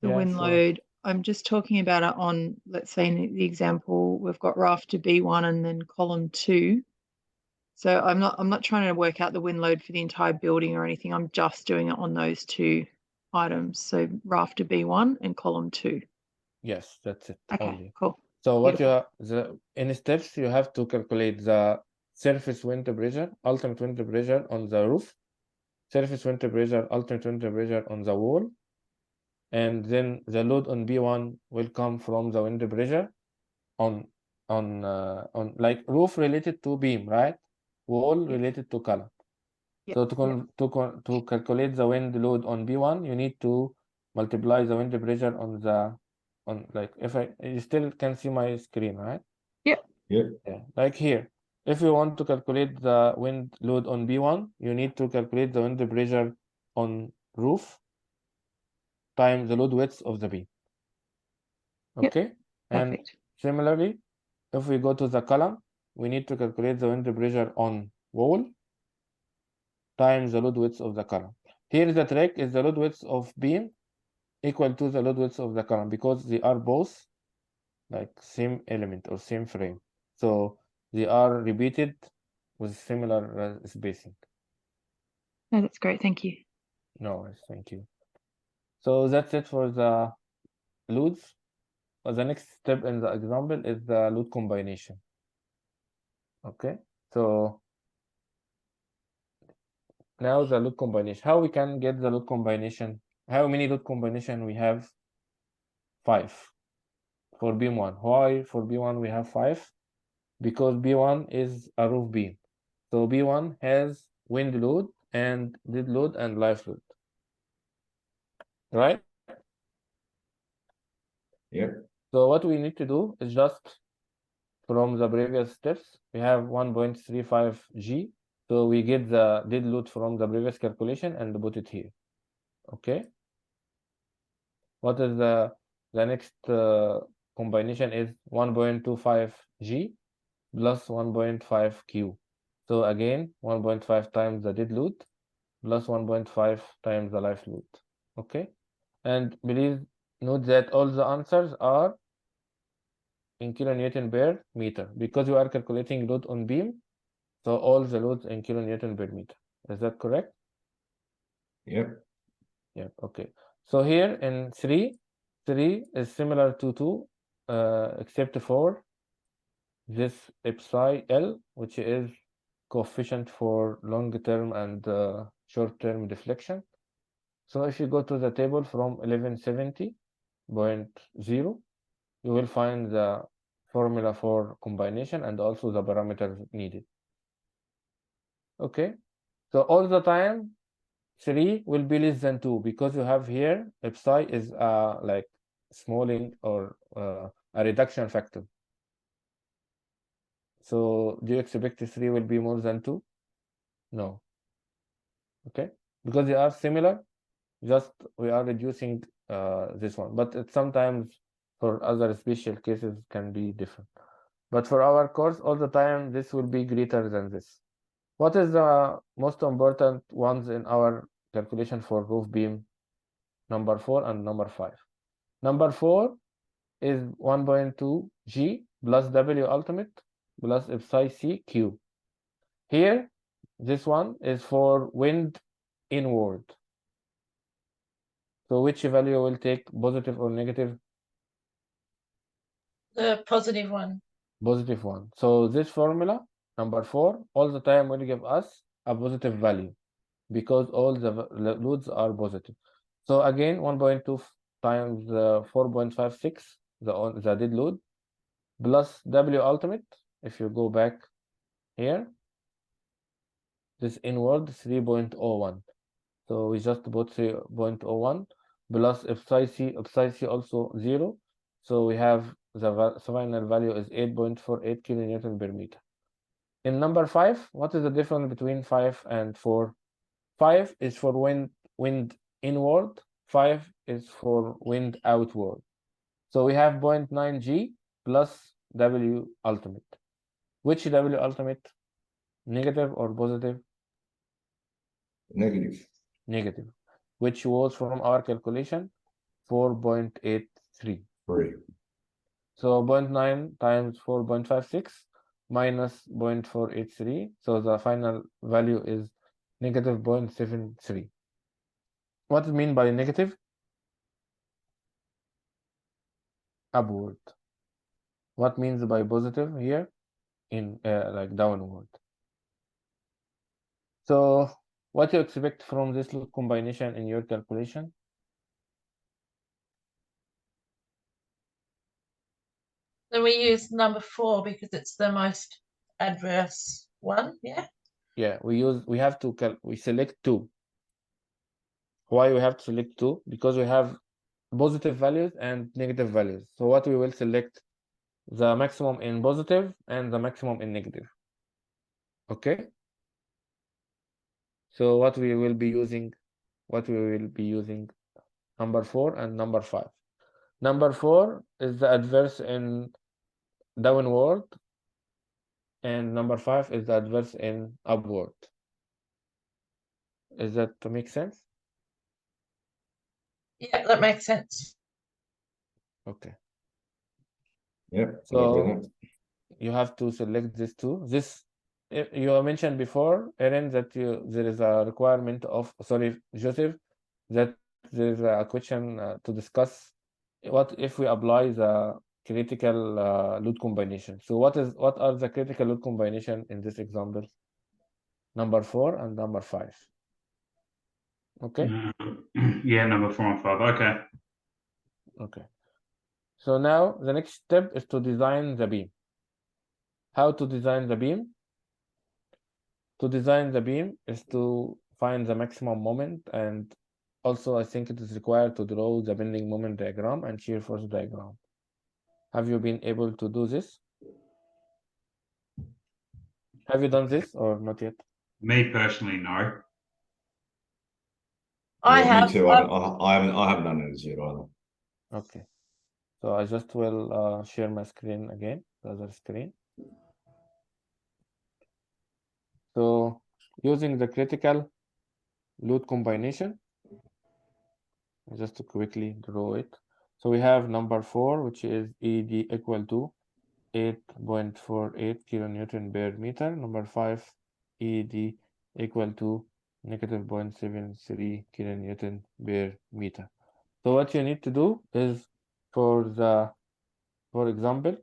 the wind load, I'm just talking about it on, let's say in the example, we've got rafter B1 and then column 2. So I'm not trying to work out the wind load for the entire building or anything. I'm just doing it on those two items. So rafter B1 and column 2. Yes, that's it. Okay, only. cool. So what in steps, you have to calculate the surface wind pressure, ultimate wind pressure on the roof, surface wind pressure, ultimate wind pressure on the wall, and then the load on B1 will come from the wind pressure on like roof related to beam, right? Wall related to column. So to calculate the wind load on B1, you need to multiply the wind pressure on the on, like, if you still can see my screen, right? Yep. Yeah. Yeah, like here. If you want to calculate the wind load on B1, you need to calculate the wind pressure on roof times the load width of the beam. Yep. Okay? And Perfect. similarly, if we go to the column, we need to calculate the wind pressure on wall times the load width of the column. Here the trick is the load width of beam equal to the load width of the column, because they are both like same element or same frame. So they are repeated with similar spacing. No, that's great. Thank you. No worries, thank you. So that's it for the loads. The next step in the example is the load combination. Okay, so now the load combination. How we can get the load combination? How many load combination we have? 5 for beam 1. Why for B1 we have 5? Because B1 is a roof beam. So B1 has wind load and dead load and life load. Right? Yeah. So what we need to do is just from the previous steps, we have 1.35 G. So we get the dead load from the previous calculation and put it here. Okay. What is the next combination is 1.25 G plus 1.5 Q. So again, 1.5 times the dead load plus 1.5 times the life load. Okay. And please note that all the answers are in kilonewton per meter, because you are calculating load on beam. So all the loads in kilonewton per meter. Is that correct? Yep. Yeah. Okay. So here in 3 is similar to 2, except for this psi L, which is coefficient for long-term and short-term deflection. So if you go to the table from 1170.0, you will find the formula for combination and also the parameters needed. Okay, so all the time 3 will be less than 2, because you have here psi is like smalling or a reduction factor. So do you expect 3 will be more than 2? No. Okay, because they are similar, just we are reducing this one, but it sometimes for other special cases can be different. But for our course, all the time, this will be greater than this. What is the most important ones in our calculation for roof beam? Number 4 and number 5. Number 4 is 1.2 G plus W ultimate plus psi C Q. Here, this one is for wind inward. So which value will take, positive or negative? The positive one. Positive one. So this formula, number 4, all the time will give us a positive value, because all the loads are positive. So again, 1.2 times 4.56, the dead load, plus W ultimate. If you go back here, this inward 3.01. So we just put 3.01 plus psi C also 0. So we have the final value is 8.48 kilonewton per meter. In number 5, what is the difference between 5 and 4? 5 is for wind inward, 5 is for wind outward. So we have 0.9 G plus W ultimate. Which W ultimate? Negative or positive? Negative. Negative. Which was from our calculation 4.83. 3. So 0.9 times 4.56 minus 0.483. So the final value is negative 0.73. What does it mean by negative? Upward. What means by positive here? In like downward. So what do you expect from this loop combination in your calculation? Then we use number 4 because it's the most adverse one. Yeah. Yeah, we have to we select 2. Why we have to select 2? Because we have positive values and negative values. So what we will select the maximum in positive and the maximum in negative. Okay. So what we will be using number 4 and number 5. Number 4 is the adverse in downward, and number 5 is the adverse in upward. Is that to make sense? Yeah, that makes sense. Okay. Yep. So you have to select this too. This you mentioned before, Erin, that there is a requirement of, sorry, Joseph, that there is a question to discuss. What if we apply the critical load combination? So what are the critical load combination in this example? Number 4 and number 5. Okay. Yeah, number 4 and 5. Okay. Okay. So now the next step is to design the beam. How to design the beam? To design the beam is to find the maximum moment, and also I think it is required to draw the bending moment diagram and shear force diagram. Have you been able to do this? Have you done this or not yet? Me personally, no. I Yeah, have. me too. I haven't done it as yet either. Okay. So I just will share my screen again, the other screen. So using the critical load combination, just to quickly draw it. So we have number 4, which is ED equal to 8.48 kilonewton per meter. Number 5, ED equal to negative 0.73 kilonewton per meter. So what you need to do is, for example,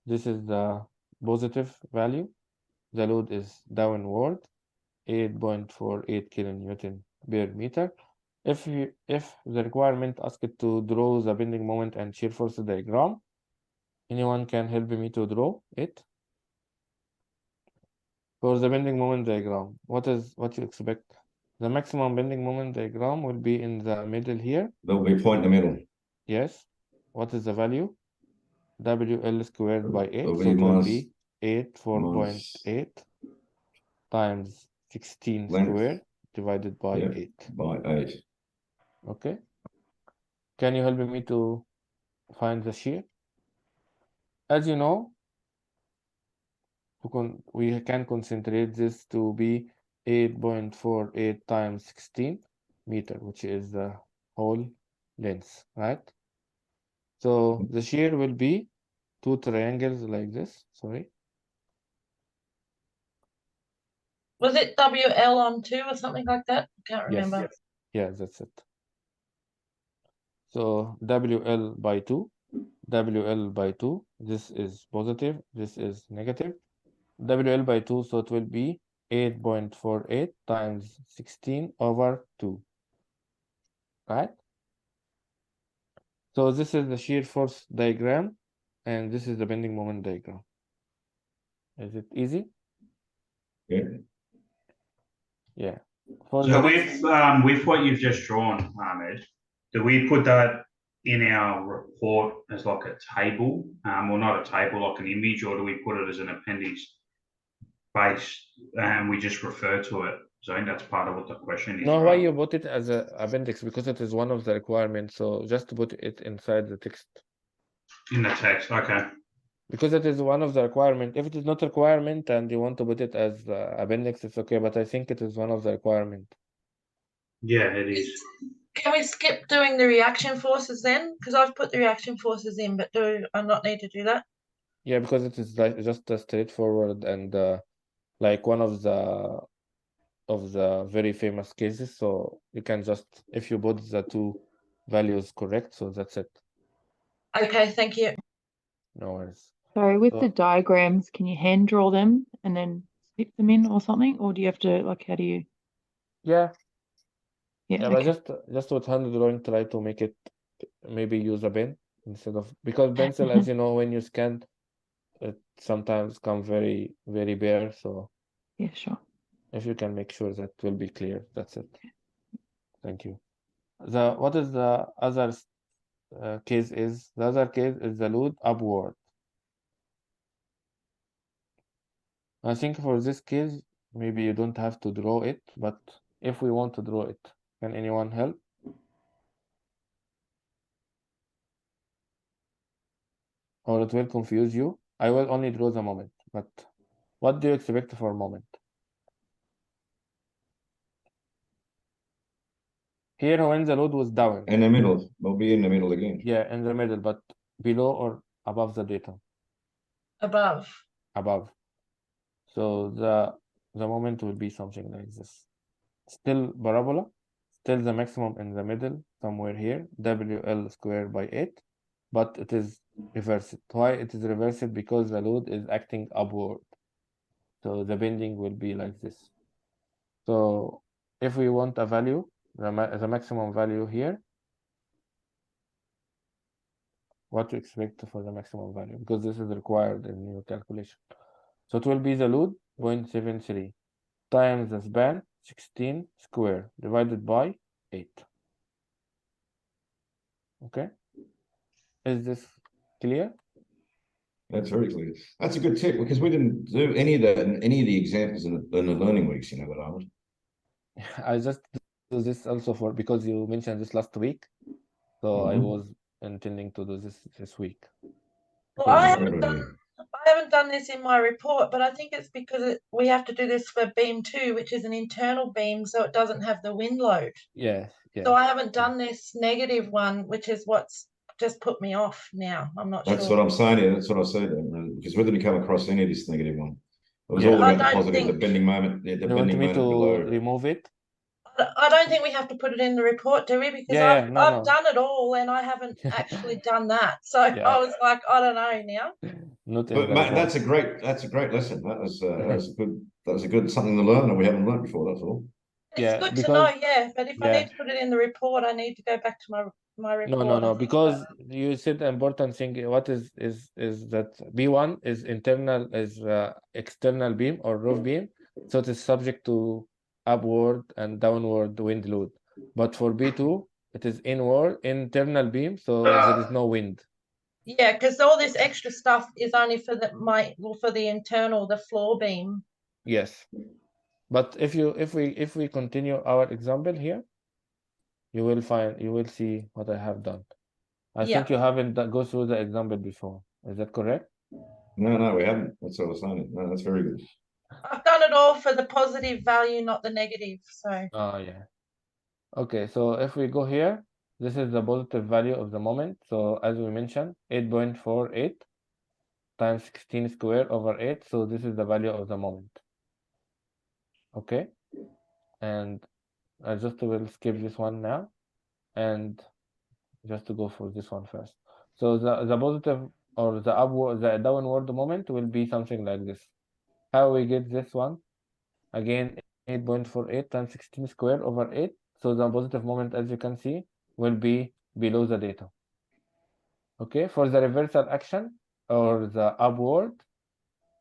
this is the positive value. The load is downward, 8.48 kilonewton per meter. If the requirement asks it to draw the bending moment and shear force diagram, anyone can help me to draw it? For the bending moment diagram, what you expect? The maximum bending moment diagram will be in the middle here. There'll be a point in the middle. Yes. What is the value? WL squared by 8. It'll So be it will minus- be 4.8 times 16 Length. squared divided by Yeah. 8. By 8. Okay. Can you help me to find the shear? As you know, we can concentrate this to be 8.48 times 16 meter, which is the whole length, right? So the shear will be 2 triangles like this. Sorry. Was it WL on 2 or something like that? I can't remember. Yes. Yeah, that's it. So WL by 2, WL by 2, this is positive, this is negative. WL by 2, so it will be 8.48 times 16 over 2, right? So this is the shear force diagram, and this is the bending moment diagram. Is it easy? Yeah. Yeah. So with what you've just drawn, Ahmed, do we put that in our report as like a table, or not a table, like an image, or do we put it as an appendix base and we just refer to it? So I think that's part of what the question is. No, right? why you put it as an appendix? Because it is one of the requirements. So just to put it inside the text. In the text, okay. Because it is one of the requirement. If it is not a requirement and you want to put it as appendix, it's okay. But I think it is one of the requirement. Yeah, it is. Can we skip doing the reaction forces then? Because I've put the reaction forces in, but do I not need to do that? Yeah, because it is like just a straightforward and like one of the very famous cases. So you can just, if you put the two values correct, so that's it. Okay, thank you. No worries. Sorry, with So- the diagrams, can you hand draw them and then slip them in or something? Or do you have to, like, how do you? Yeah, Yeah, but okay. just with hand drawing, try to make it, maybe use a pen instead of, because pencil, as you know, when you scan, it sometimes come very, very bare. So Yeah, sure. if you can make sure that will be clear, that's it. Thank you. What is the other case is, the other case is the load upward. I think for this case, maybe you don't have to draw it, but if we want to draw it, can anyone help? Or it will confuse you. I will only draw the moment, but what do you expect for a moment? Here, when the load was down. In the middle, we'll be in the middle again. Yeah, in the middle, but below or above the data? Above. Above. So the moment will be something like this. Still parabola, still the maximum in the middle, somewhere here, WL squared by 8, but it is reversed. Why it is reversed? Because the load is acting upward. So the bending will be like this. So if we want a value, the maximum value here, what to expect for the maximum value? Because this is required in your calculation. So it will be the load 0.73 times the span 16 square divided by 8. Okay, is this clear? That's very clear. That's a good tip because we didn't do any of that in any of the examples in the learning weeks, you know, but Ahmed. I just do this also for because you mentioned this last week, so I was intending to do this week. Well, I haven't done this in my report, but I think it's because we have to do this for beam 2, which is an internal beam, so it doesn't have the wind load. Yeah. So I haven't done this negative one, which is what's just put me off now. I'm not sure. That's what I'm saying here. That's what I said. Because we didn't come across any of this negative one. It was all about the positive, the bending moment. Yeah, the you bending want me moment to below. remove it? I don't think we have to put it in the report, do we? Because I've done it all and I haven't actually done that. So I was like, I don't know now. But Matt, that's a great lesson. That was a good something to learn that we haven't learned before. That's all. It's good to know, but if I need to put it in the report, I need to go back to my report. No, because you said the important thing. What is that B1 is internal, is external beam or roof beam, so it is subject to upward and downward wind load. But for B2, it is internal beam, so there is no wind. Yeah, because all this extra stuff is only for the internal, the floor beam. Yes, but if we continue our example here, you will see what I have done. I think you haven't go through the example before. Is that correct? No, we haven't. That's what I was saying. No, that's very good. I've done it all for the positive value, not the negative. So. Oh yeah. Okay, so if we go here, this is the positive value of the moment. So as we mentioned, 8.48 times 16 squared over 8. So this is the value of the moment. Okay, and I just will skip this one now, and just to go for this one first. So the positive or the downward moment will be something like this. How we get this one? Again, 8.48 times 16 squared over 8. So the positive moment, as you can see, will be below the data. Okay, for the reversal action or the upward,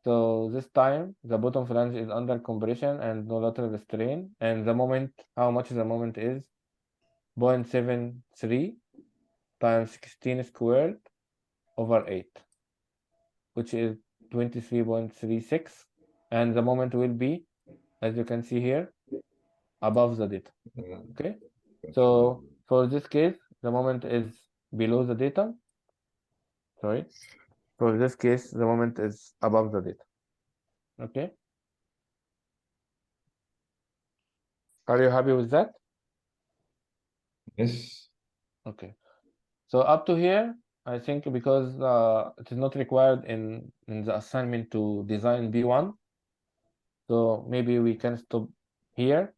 so this time the bottom flange is under compression and no lateral strain, and the moment, how much the moment is 0.73 times 16 squared over 8, which is 23.36, and the moment will be, as you can see here, above the data. Okay, so for this case, the moment is below the data. Sorry, for this case, the moment is above the data. Okay, are you happy with that? Yes. Okay, so up to here, I think because it is not required in the assignment to design B1, so maybe we can stop here,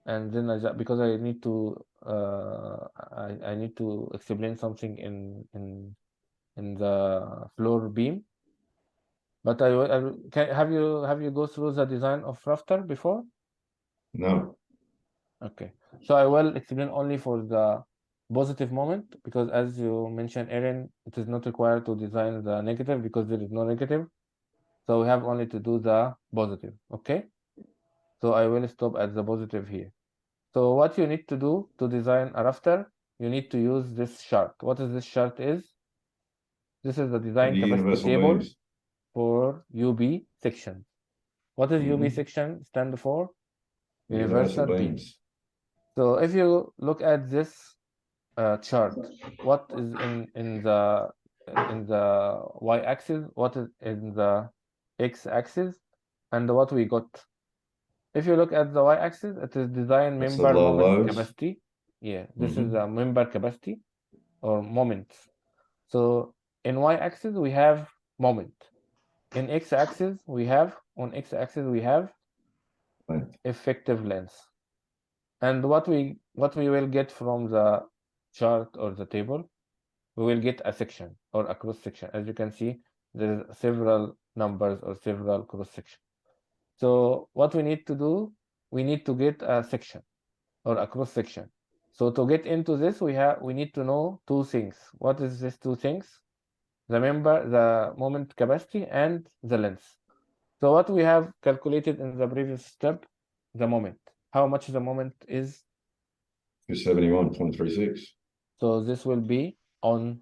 and then because I need to I need to explain something in the floor beam. But have you go through the design of Rafter before? No. Okay, so I will explain only for the positive moment, because as you mentioned, Aaron, it is not required to design the negative because there is no negative. So we have only to do the positive, okay? So I will stop at the positive here. So what you need to do to design a rafter, you need to use this chart. What is this chart is? This is the design The capacity universal table beams. for UB section. What is UB section stand for? Universal beams. So if you look at this chart, what is in the y-axis, what is in the x-axis, and what we got. If you look at the y-axis, it is design That's member the low moment loads. capacity. Yeah, this is the member capacity or moment. So in y-axis we have moment. In x-axis we have effective length. And what we will get from the chart or the table, we will get a section or a cross section. As you can see, there's several numbers or several cross sections. So what we need to do, we need to get a section or a cross section. So to get into this, we need to know two things. What is these two things? The moment capacity and the length. So what we have calculated in the previous step, the moment. How much the moment is? 271.36. So this will be on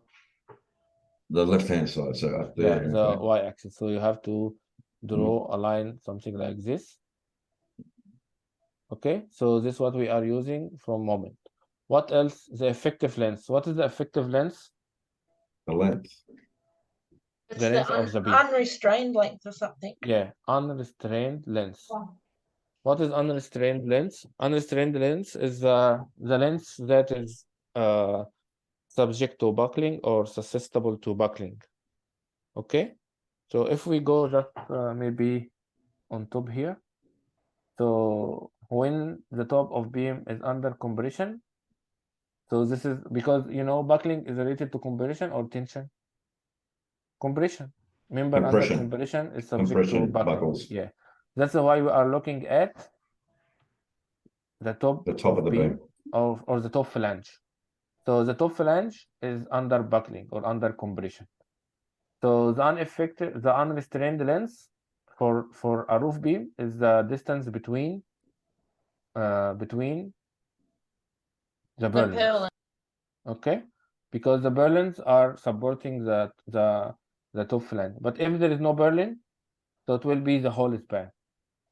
the left-hand side, so up there. the y-axis. So you have to draw a line, something like this. Okay, so this is what we are using from moment. What else? The effective length. What is the effective length? The length. It's The length of the beam. Unrestrained length or something. Yeah, unrestrained length. What is unrestrained length? Unrestrained length is the length that is subject to buckling or susceptible to buckling. Okay, so if we go just maybe on top here, so when the top of beam is under compression, so this is because buckling is related to compression or tension. Compression. Remember, under compression is subject to buckling. Buckles. Yeah, that's why we are looking at the top of the beam or the top flange. So the top flange is under buckling or under compression. So the unrestrained length for a roof beam is the distance between the purlins. Okay, because the purlins are supporting the top flange. But if there is no purlin, so it will be the whole span.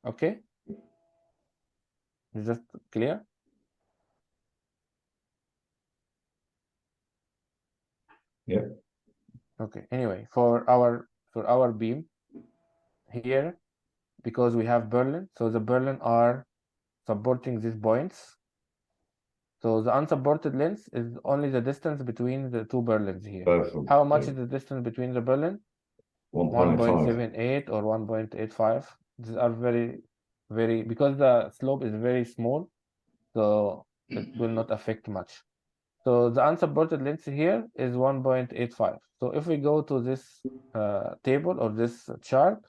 Okay, is that clear? Yeah. Okay. Anyway, for our beam here, because we have purlin, so the purlin are supporting these points. So the unsupported length is only the distance between the two purlins here. How much is the distance between the purlin? 1.78 or 1.85. These are very, very, because the slope is very small, so it will not affect much. So the unsupported length here is 1.85. So if we go to this table or this chart,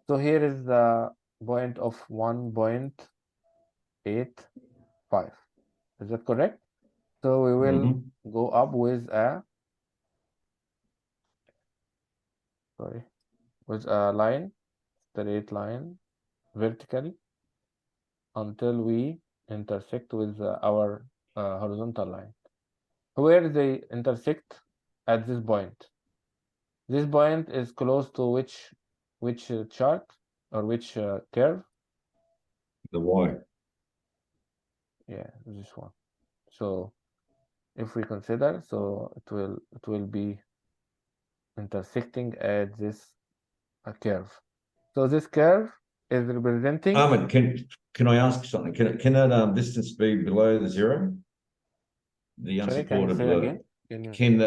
so here is the point of 1.85. Is that correct? So we will go up with a line, straight line, vertically, until we intersect with our horizontal line. Where they intersect? At this point. This point is close to which chart or which curve? The Y. Yeah, this one. So if we consider, so it will be intersecting at this curve. So this curve is representing. Ahmed, can I ask something? Can that distance be below the zero? The unsupported. Sorry, can you say again? Can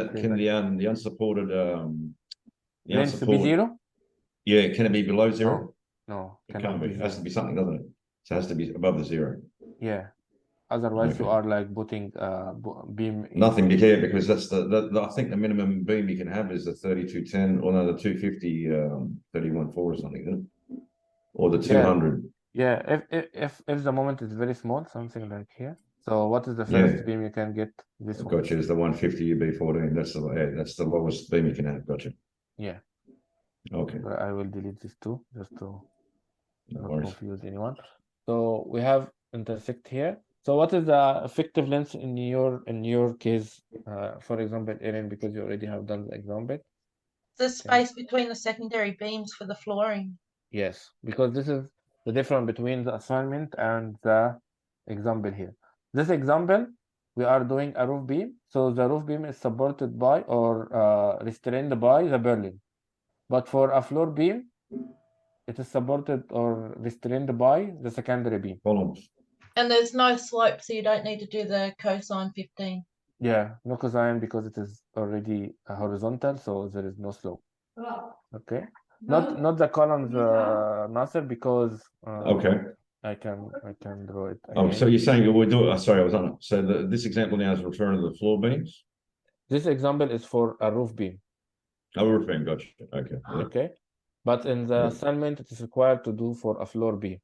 the unsupported length be zero? Yeah, can it be below zero? No, it can't be. It has to be something, doesn't it? So it has to be above the zero. Yeah. Otherwise, you are like putting beam. Nothing to care, because that's I think the minimum beam you can have is the 3210 or no, the 250 31.4 or something, isn't it? Or the 200. Yeah, if the moment is very small, something like here. So what is the first beam you can get? This one. Gotcha. Is the 150 UB14. That's the lowest beam you can have. Gotcha. Yeah. Okay. But I will delete this too, just to not confuse anyone. So we have intersect here. So what is the effective length in your case? For example, Erin, because you already have done the example. The space between the secondary beams for the flooring. Yes, because this is the difference between the assignment and the example here. This example, we are doing a roof beam. So the roof beam is supported by or restrained by the purlin. But for a floor beam, it is supported or restrained by the secondary beam. Columns. And there's no slope, so you don't need to do the cosine 15. Yeah, no cosine because it is already horizontal, so there is no slope. Okay. Not the columns, Nasser, because Okay. I can draw it Oh, again. so you're saying we'll do it. Sorry, I was on it. So this example now is referring to the floor beams? This example is for a roof beam. Oh, roof beam, gotcha. Okay. Yeah. Okay. But in the assignment, it is required to do for a floor beam.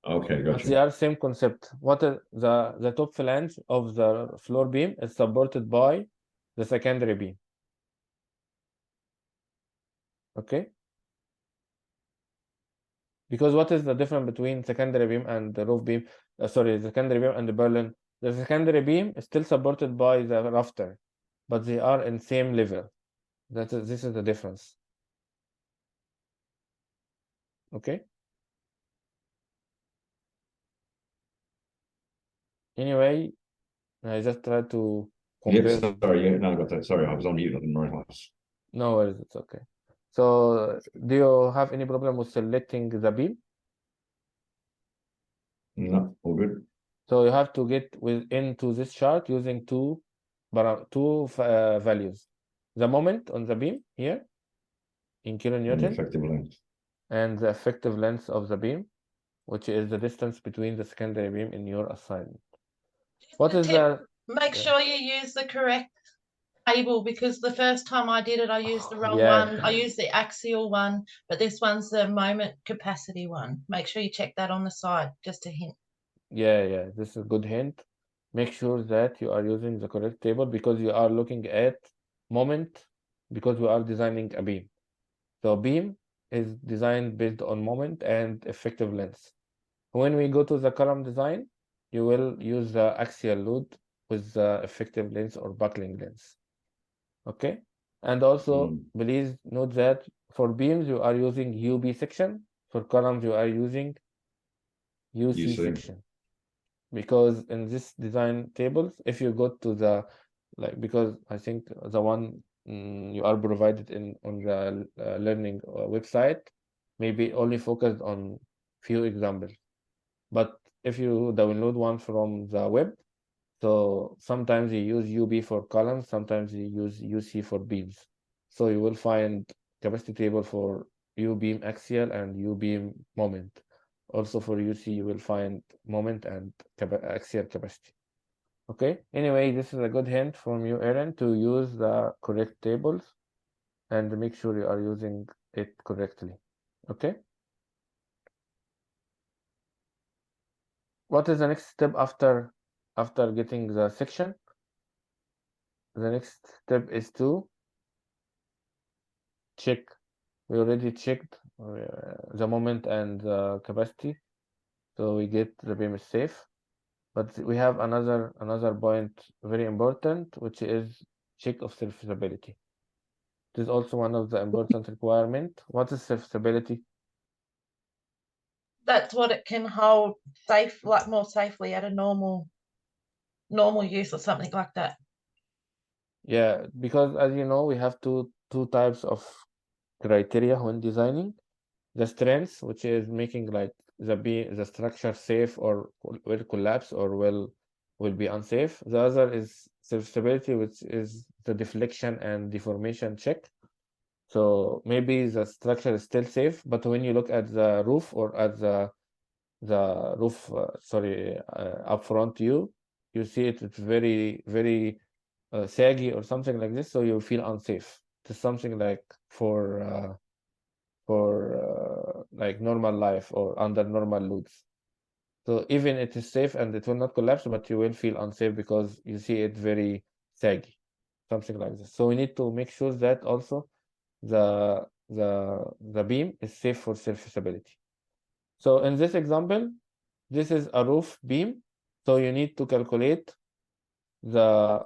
Okay, But gotcha. they are same concept. What is the top flange of the floor beam is supported by the secondary beam. Okay. Because what is the difference between secondary beam and the roof beam? Sorry, secondary beam and the purlin. The secondary beam is still supported by the rafter, but they are in same level. This is the difference. Okay. Anyway, I just tried to compare. Yes, sorry, yeah, no, I got that. Sorry, I was on mute. I didn't realize. No worries, it's okay. So, do you have any problem with selecting the beam? No, all good. So you have to get into this chart using two values: the moment on the beam here in kilonewton, Effective length, and the effective length of the beam, which is the distance between the secondary beam in your assignment. What is the? Make sure you use the correct table, because the first time I did it, I used the wrong Yeah. one. I used the axial one, but this one's the moment capacity one. Make sure you check that on the side, just a hint. Yeah, this is a good hint. Make sure that you are using the correct table because you are looking at moment, because we are designing a beam. So beam is designed based on moment and effective length. When we go to the column design, you will use the axial load with the effective length or buckling length. Okay. And also, please note that for beams, you are using UB section. For columns, you are using UC section. Because in this design tables, if you go to the, because I think the one you are provided on the learning website, maybe only focused on few examples. But if you download one from the web, so sometimes you use UB for columns, sometimes you use UC for beams. So you will find capacity table for U beam axial and U beam moment. Also for UC, you will find moment and axial capacity. Okay. Anyway, this is a good hint from you, Erin, to use the correct tables and make sure you are using it correctly. Okay. What is the next step after getting the section? The next step is to check. We already checked the moment and the capacity, so we get the beam is safe. But we have another point very important, which is check of serviceability. It is also one of the important requirement. What is serviceability? That's what it can hold more safely at a normal use or something like that. Yeah, because as you know, we have two types of criteria when designing. The strength, which is making like the structure safe or will collapse or will be unsafe. The other is serviceability, which is the deflection and deformation check. So maybe the structure is still safe, but when you look at the roof or at the roof, up front you see it's very, very saggy or something like this, so you feel unsafe. It's something like for like normal life or under normal loads. So even it is safe and it will not collapse, but you will feel unsafe because you see it very saggy, something like this. So we need to make sure that also the beam is safe for serviceability. So in this example, this is a roof beam. So you need to calculate the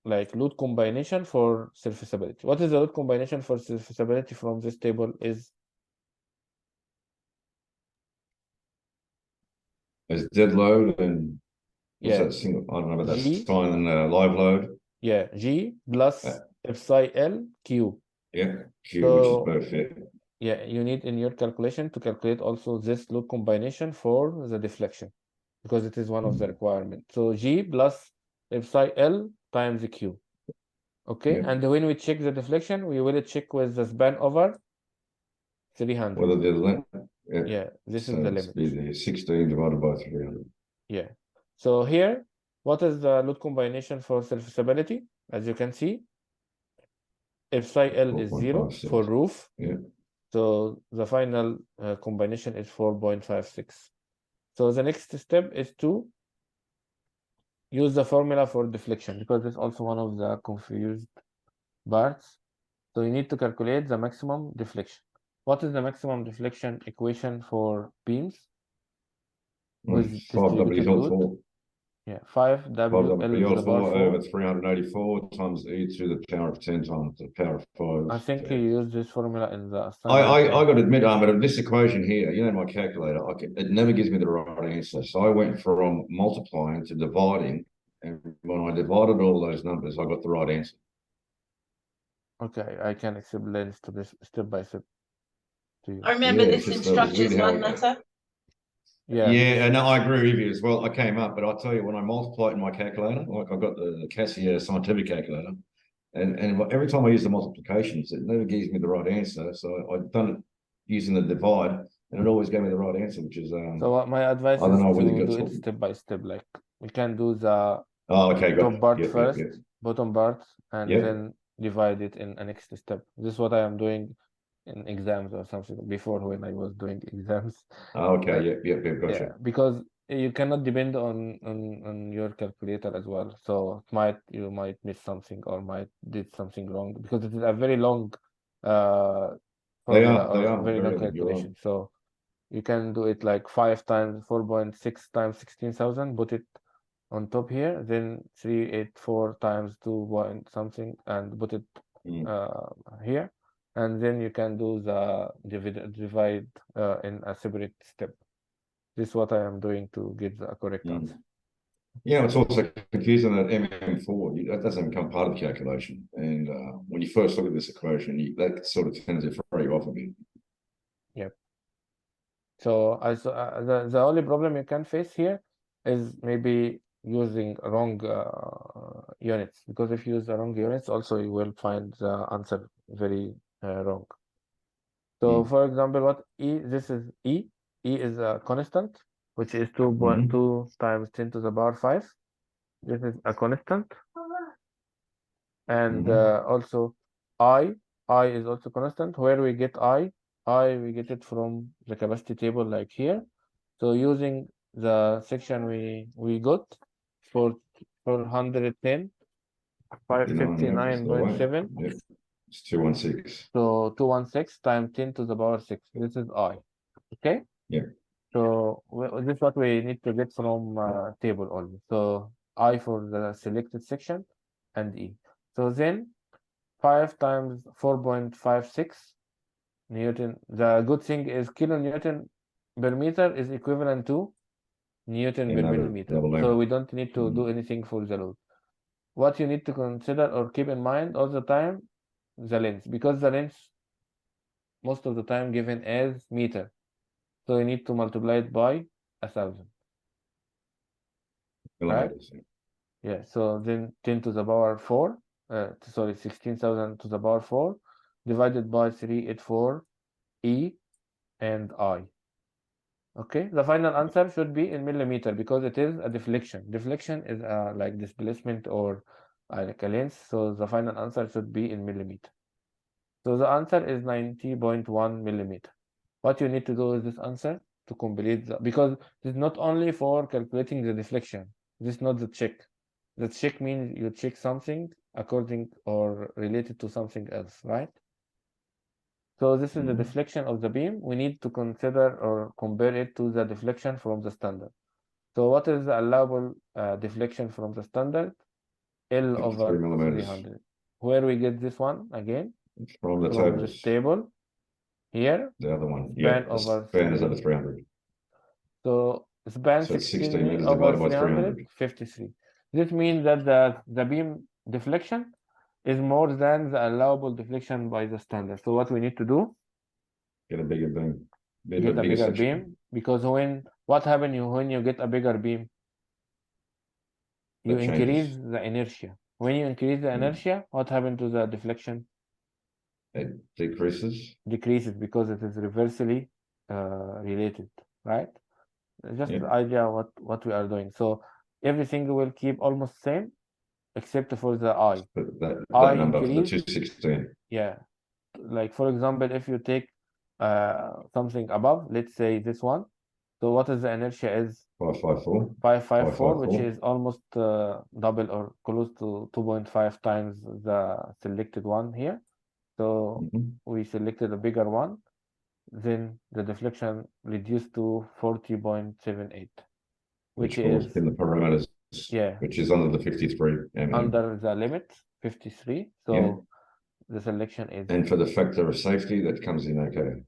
load combination for serviceability. What is the load combination for serviceability from this table is As dead load and what's yeah, that single? I don't know, but that's G, fine and live load. yeah, G plus psi L Q. Yeah, Q, So, which is both, yeah. Yeah, you need in your calculation to calculate also this load combination for the deflection because it is one of the requirements. So G plus psi L times Q. Okay, Yeah. and when we check the deflection, we will check with the span over 300. Whether the limit. Yeah, this So is the it's limit. be the 16 divided by 300. Yeah. So here, what is the load combination for serviceability? As you can see, psi L is 0 for roof. Yeah. So the final combination is 4.56. So the next step is to use the formula for deflection because it's also one of the confused parts. So you need to calculate the maximum deflection. What is the maximum deflection equation for beams with distributed load? Yeah, 5W L to the power 4 over 384 times e to the power of 10 times the power of 5. I think you use this formula in the I got to admit, but this equation here, my calculator, it never gives me the right answer. So I went from multiplying to dividing, and when I divided all those numbers, I got the right answer. Okay, I can explain this step by step to you. I remember this in structures one, Nata. Yeah, and I agree with you as well. I came up, but I'll tell you, when I multiply it in my calculator, like I've got the Cassia scientific calculator, and every time I use the multiplications, it never gives me the right answer. So I've done it using the divide, and it always gave me the right answer, which is so my advice is to do it step by step. Like we can do the top part first, bottom part, and then divide it in a next step. This is what I am doing in exams or something before when I was doing exams. Okay, gotcha. Yeah, because you cannot depend on your calculator as well. So you might miss something or might did something wrong because it is a very long formula or very long calculation. So you can do it like 5 times 4.6 times 16,000, put it on top here, then 384 times 2 point something and put it here, and then you can do the divide in a separate step. This is what I am doing to get the correct answer. Yeah, it's also confusing that MM4, that doesn't become part of the calculation. And when you first look at this equation, that sort of tends to throw you off a bit. Yep. So the only problem you can face here is maybe using wrong units, because if you use the wrong units, also you will find the answer very wrong. So for example, what this is E is a constant, which is 2.2 times 10 to the power 5. This is a constant. And also I is also constant. Where we get I we get it from the capacity table like here. So using the section we got for 110 559.7. Yep. It's 216. So 216 times 10 to the power 6. This is I. Okay? Yeah. So this is what we need to get from table only. So I for the selected section and E. So then 5 times 4.56 Newton. The good thing is kilonewton per meter is equivalent to Newton per millimeter. So we don't need to do anything for the load. What you need to consider or keep in mind all the time, the length, because the length most of the time given as meter. So you need to multiply it by 1,000. Right? Yeah, so then 10 to the power 4, 16,000 to the power 4 divided by 384 E and I. Okay, the final answer should be in millimeter because it is a deflection. Deflection is like displacement or like a length, so the final answer should be in millimeter. So the answer is 90.1 millimeter. What you need to do is this answer to complete because this is not only for calculating the deflection. This is not the check. The check means you check something according or related to something else, right? So this is the deflection of the beam. We need to consider or compare it to the deflection from the standard. So what is the allowable deflection from the standard? L over 300. Where we get this one again? From the from this table here. The other one. Span Yeah, over span is over 300. So span So 16 meters over divided by 300, 53. This means that the beam deflection is more than the allowable deflection by the standard. So what we need to do? Get a bigger beam. Get a bigger beam, because what happens when you get a bigger beam? You increase the inertia. When you increase the inertia, what happens to the deflection? It decreases. Decreases, because it is reversely related, right? Just the idea what we are doing. So everything will keep almost same, except for the I. That I number increase, for the 216. Yeah. Like, for example, if you take something above, let's say this one. So what is the inertia is? 554. 554, which is almost double or close to 2.5 times the selected one here. So we selected a bigger one. Then the deflection reduced to 40.78, which is in the parameters. Yeah. Which is under the 53. Under the limit, 53. So the selection is. And for the factor of safety, that comes in okay.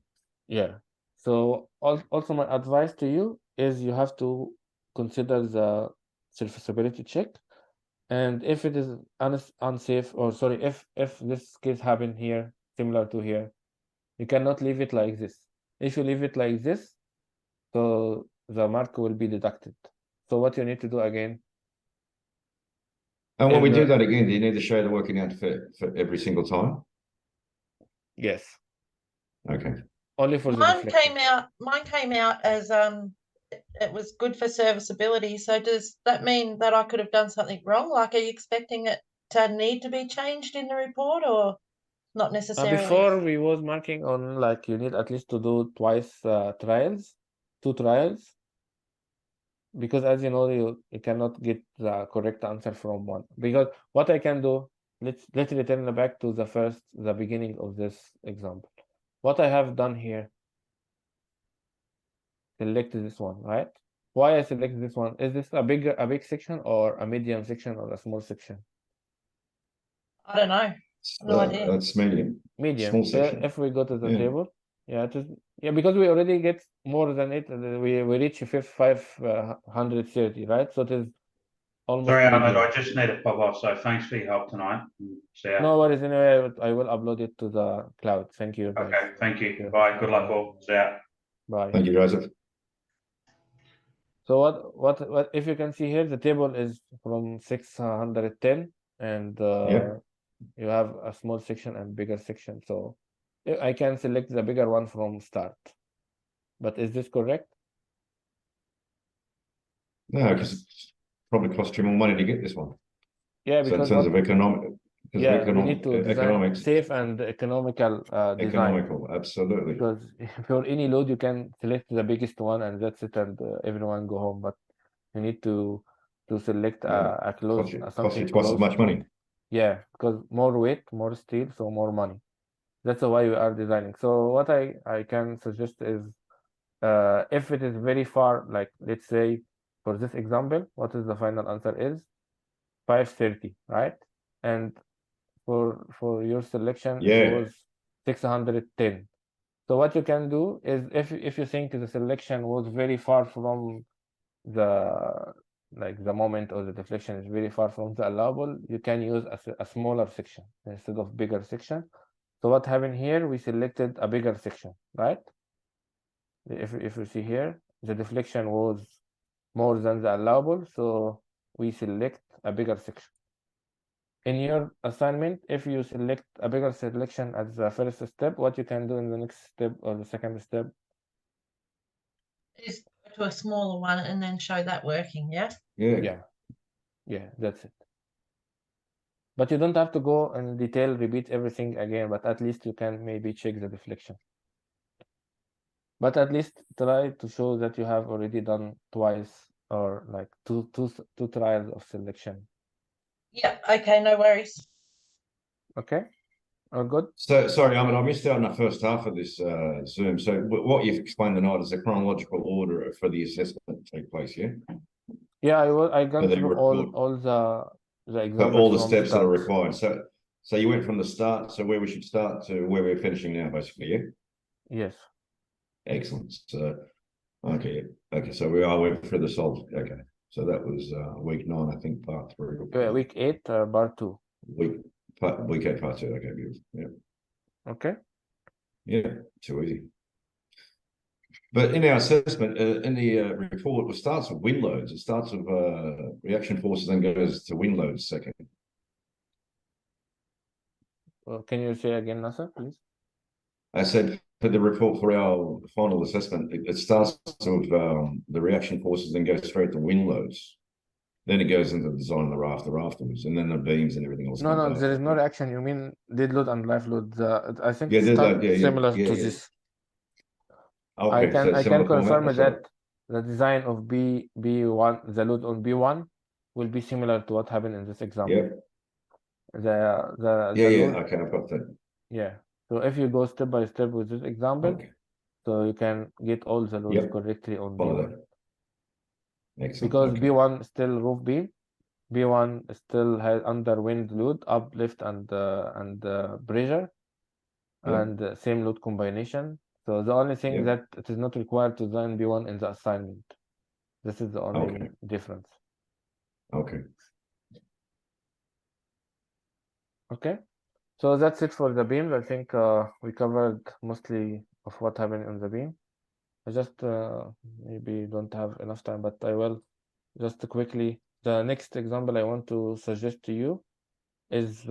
Yeah. So also my advice to you is you have to consider the serviceability check, and if it is unsafe, or sorry, if this case happen here, similar to here, you cannot leave it like this. If you leave it like this, so the mark will be deducted. So what you need to do again? And when we do that again, do you need to show the working out for every single time? Yes. Okay. Only for the deflection. Mine came out as it was good for serviceability. So does that mean that I could have done something wrong? Like, are you expecting it to need to be changed in the report, or not necessarily? Before we was marking on like you need at least to do twice trials, 2 trials, because as you know you cannot get the correct answer from one. Because what I can do, let's return back to the beginning of this example. What I have done here, select this one, right? Why I select this one? Is this a big section or a medium section or a small section? I don't know. No idea. That's medium. Medium. Small section. If we go to the table, because we already get more than it. We reach 530, right? So it is almost. Sorry, Ahmed, I just need to pop off. So thanks for your help tonight. No worries. Anyway, I will upload it to the cloud. Thank you, guys. Okay, thank you. Bye. Good luck, all. See ya. Bye. Thank you, Joseph. So what if you can see here, the table is from 610, and you have a small section and bigger section. So I can select the bigger one from start. But is this correct? No, because it probably cost you more money to get this one. Yeah, because so in terms of economic. We need to design safe and economical design. Economical, absolutely. Because for any load, you can select the biggest one and that's it, and everyone go home. But you need to select a close something cost twice as much money. Yeah, because more weight, more steel, so more money. That's why we are designing. So what I can suggest is, if it is very far, like let's say for this example, what is the final answer is 530, right? And for your selection, it was 610. So what you can do is, if you think the selection was very far from the moment, or the deflection is very far from the allowable, you can use a smaller section instead of bigger section. So what happened here, we selected a bigger section, right? If you see here, the deflection was more than the allowable, so we select a bigger section. In your assignment, if you select a bigger selection as the first step, what you can do in the next step or the second step is go to a smaller one and then show that working. Yeah, that's it. But you don't have to go in detail, repeat everything again, but at least you can maybe check the deflection. But at least try to show that you have already done twice, or like two trials of selection. Yeah, okay, no worries. Okay, all good? So, sorry, I missed out on the first half of this Zoom. So what you've explained tonight is the chronological order for the assessment to take place, yeah? Yeah, I gone the through report. all the So examples all the from steps that are start. required. So you went from the start, so where we should start to where we're finishing now, basically, yeah? Yes. Excellent. So okay, so I went through the solve. Okay, so that was week 9, I think, part 3. Week 8, part 2. Week 8, part 2. Okay, beautiful. Yeah. Okay. Yeah, too easy. But in our assessment, in the report, it starts with wind loads. It starts with reaction forces, then goes to wind loads second. Can you say again, Nasser, please? I said for the report for our final assessment, it starts with the reaction forces, then goes straight to wind loads. Then it goes into the design of the rafter afterwards, and then the beams and everything else. No, there is no reaction. You mean dead load and live load. I think yeah, similar to this. Okay, I can confirm that the design of B1, the load on B1, will be similar to what happened in this example. Yeah. The load, okay, I've got that. Yeah. So if you go step by step with this example, so you can get all the loads correctly on B1. Excellent. Because B1 still roof beam, B1 still has under wind load, uplift and pressure, and same load combination. So the only thing that it is not required to design B1 in the assignment. This is the only difference. Okay. So that's it for the beams. I think we covered mostly of what happened on the beam. I just maybe don't have enough time, but I will just quickly. The next example I want to suggest to you is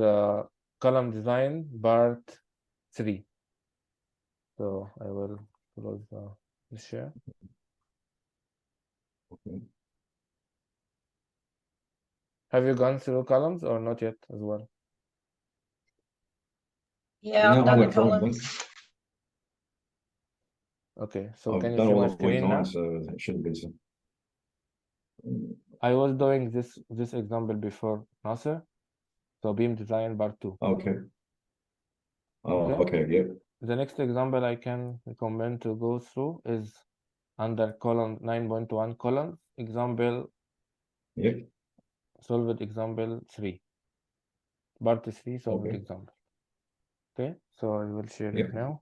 column design part 3. So I will close the share. Have you gone through columns or not yet as well? Yeah, I've done the columns. Okay, so can you see my screen now? So it shouldn't be so. I was doing this example before, Nasser. So beam design part 2. Okay. Okay, yeah. The next example I can recommend to go through is under column 9.1 column example. Solved example 3. Part 3 solved example. Okay, so I will share it now.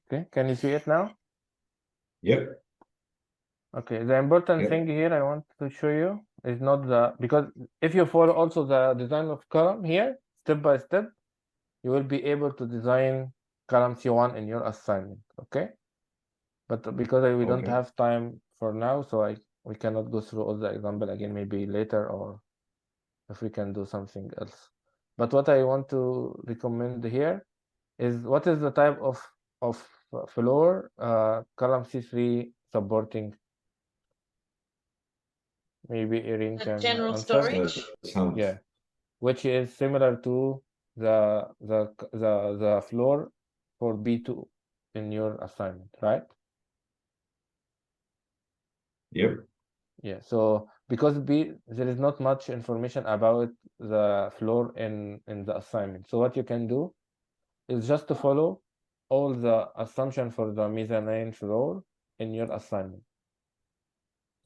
Okay, can you see it now? Yep. Okay, the important thing here I want to show you is not because if you follow also the design of column here, step by step, you will be able to design column C1 in your assignment, okay? But because we don't have time for now, so we cannot go through all the example again, maybe later, or if we can do something else. But what I want to recommend here is what is the type of floor column C3 supporting? Maybe Erin can general answer. storage. Yeah, which is similar to the floor for B2 in your assignment, right? Yep. Yeah, so because there is not much information about the floor in the assignment. So what you can do is just to follow all the assumption for the mezzanine floor in your assignment.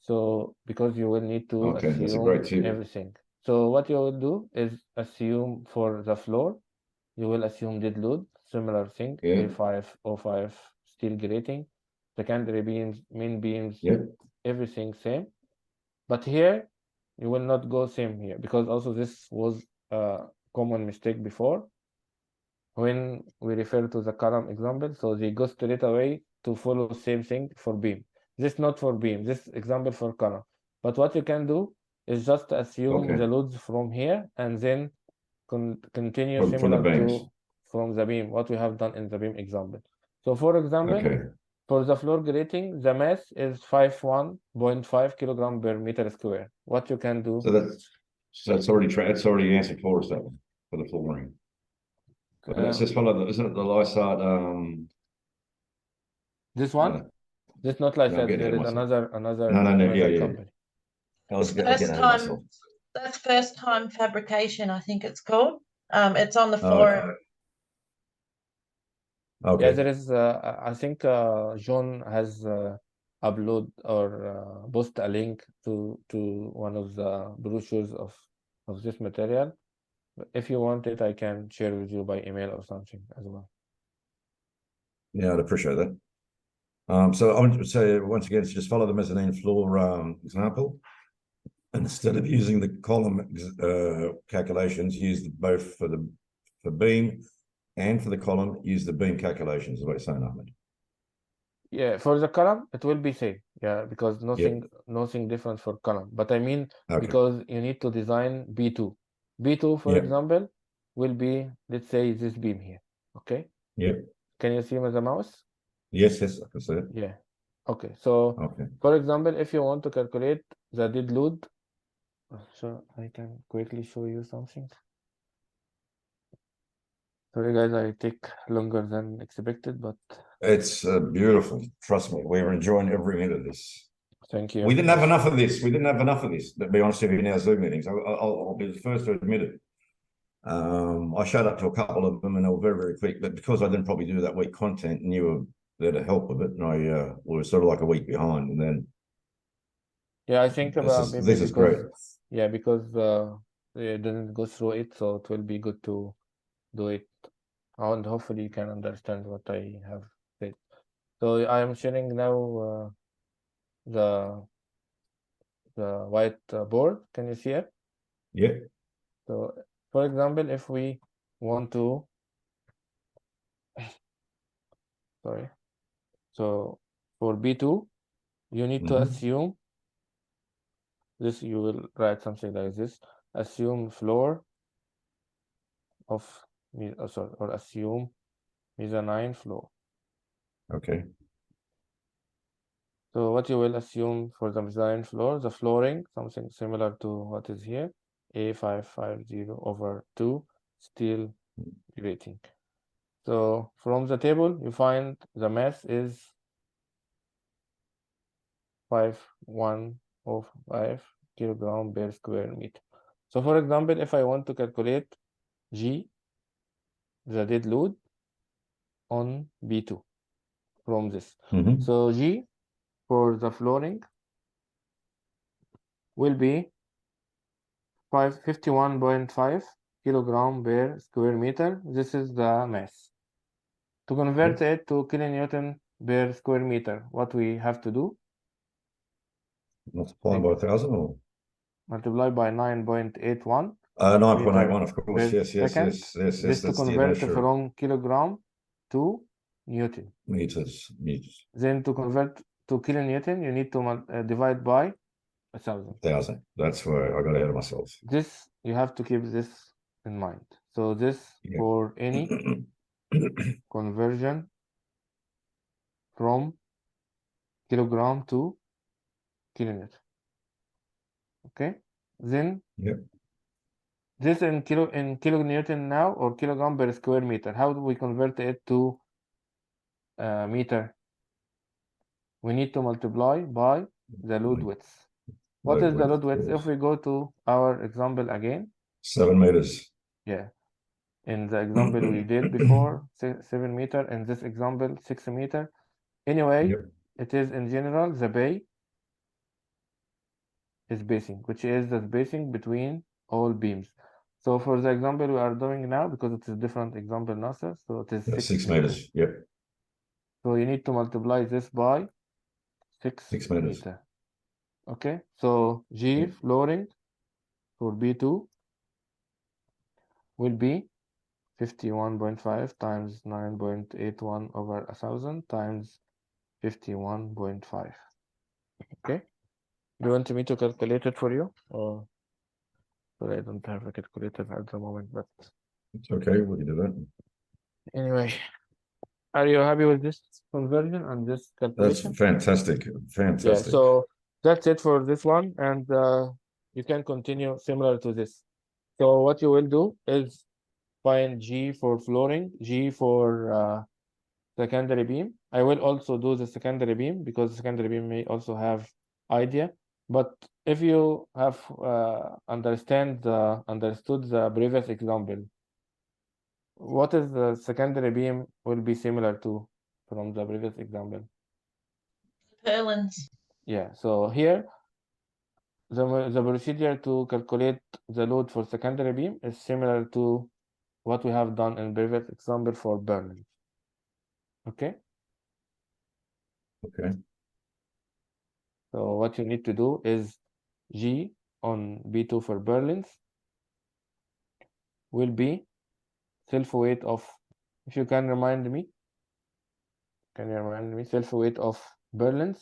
So because you will need to assume everything. So what you will do is assume for the floor, you will assume dead load, similar thing, A5, O5 steel grating, secondary beams, main beams, everything same. But here, you will not go same here, because also this was a common mistake before. When we refer to the column example, so they go straight away to follow the same thing for beam. This not for beam, this example for column. But what you can do is just assume the loads from here and then continue similar to from the beam, what we have done in the beam example. So for example, for the floor grating, the mass is 51.5 kilogram per meter square. What you can do? So that's already answered for us, that one, for the flooring. But that's just one of the, isn't it the Lysart? This one? This not Lysart. There is another company. That's first time fabrication, I think it's called. It's on the forum. Okay. Yeah, there is. I think John has upload or post a link to one of the brochures of this material. If you want it, I can share with you by email or something as well. Yeah, I'd appreciate that. So I want to say once again, just follow the mezzanine floor example. And instead of using the column calculations, use both for beam and for the column, use the beam calculations, is what you're saying, Ahmed. Yeah, for the column, it will be same. Yeah, because nothing different for column. But I mean, because you need to design B2. B2, for example, will be, let's say, this beam here. Okay? Yeah. Can you see with the mouse? Yes, I can see it. Yeah. Okay. So, for example, if you want to calculate the dead load, so I can quickly show you something. Sorry, guys, I take longer than expected, but it's beautiful. Trust me, we're enjoying every minute of this. Thank you. We didn't have enough of this. To be honest with you, in our Zoom meetings, I'll be the first to admit it. I showed up to a couple of them, and they were very, very quick. But because I didn't probably do that week content, and you were there to help with it, and I was sort of like a week behind. And then, yeah, I think about this is great. Yeah, because they didn't go through it, so it will be good to do it, and hopefully you can understand what I have said. So I am sharing now the white board. Can you see it? Yeah. So, for example, if we want to, sorry. So for B2, you need to assume this. You will write something like this: assume floor of or assume mezzanine floor. Okay. So what you will assume for the mezzanine floor, the flooring, something similar to what is here, A550/2 steel grating. So from the table, you find the mass is 5,105 kilogram per square meter. So for example, if I want to calculate G, the dead load on B2 from this. So G for the flooring will be 51.5 kilogram per square meter. This is the mass. To convert it to kilonewton per square meter, what we have to do? Multiply by 1,000 or? Multiply by 9.81. 9.81, of course. Yes. This to convert from kilogram to newton. Meters. Then to convert to kilonewton, you need to divide by 1,000. 1,000. That's where I got ahead of myself. This, you have to keep this in mind. So this for any conversion from kilogram to kilonewton. Okay. Then this in kilonewton now, or kilogram per square meter. How do we convert it to meter? We need to multiply by the load width. What is the load width? If we go to our example again, 7 meters. Yeah. In the example we did before, 7 meter. In this example, 6 meter. Anyway, it is in general the bay spacing, which is the spacing between all beams. So for the example we are doing now, because it is different example, Nasser, so it is 6 meters. Yep. So you need to multiply this by 6 meters. Okay, so G flooring for B2 will be 51.5 times 9.81 over 1,000 times 51.5. Okay, do you want me to calculate it for you, or? Sorry, I don't have a calculator at the moment, but it's okay. We can do that. Anyway, are you happy with this conversion and this calculation? That's fantastic. Yeah, so that's it for this one, and you can continue similar to this. So what you will do is find G for flooring, G for secondary beam. I will also do the secondary beam because secondary beam may also have idea. But if you have understood the previous example what is the secondary beam will be similar to from the previous example? Purlins. Yeah, so here the procedure to calculate the load for secondary beam is similar to what we have done in previous example for Berlin. Okay? Okay. So what you need to do is G on B2 for Berlins will be self-weight of, if you can remind me, self-weight of Berlins,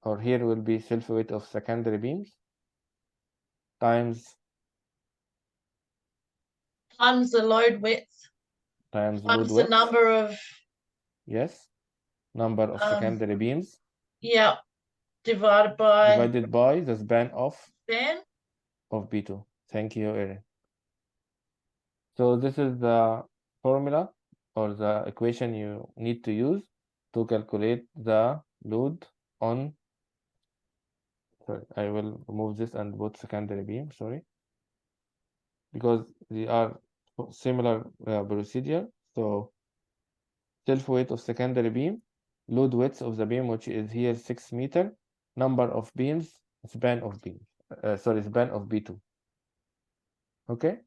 or here will be self-weight of secondary beams times the load width times times load the width. number of Yes, number of secondary beams. Yeah, divided by the span of B2. Thank you, Erin. So this is the formula or the equation you need to use to calculate the load on. Sorry, I will remove this and put secondary beam. Sorry, because they are similar procedure. So self-weight of secondary beam, load width of the beam, which is here 6 meter, number of beams, span of beams. Span of B2. Okay.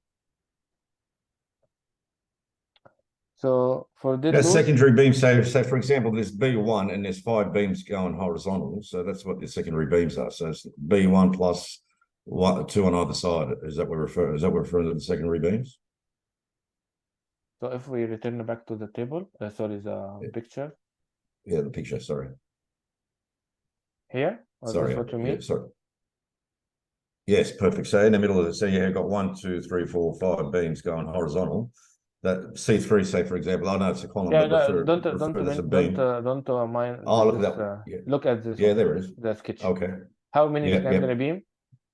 So for this load, secondary beam, so for example, there's B1 and there's 5 beams going horizontal. So that's what the secondary beams are. So it's B1 plus 2 on either side. Is that what we're referring to the secondary beams? So if we return back to the table, picture. Yeah, the picture, sorry. Here? Sorry. What you mean? Yeah, sorry. Yes, perfect. So in the middle of it, so yeah, you've got 1, 2, 3, 4, 5 beams going horizontal. That C3, say for example, I know it's a column, yeah, but don't mind. Oh, look at that. Look at this. Yeah, one, there it is. The sketch. Okay. How many secondary beam?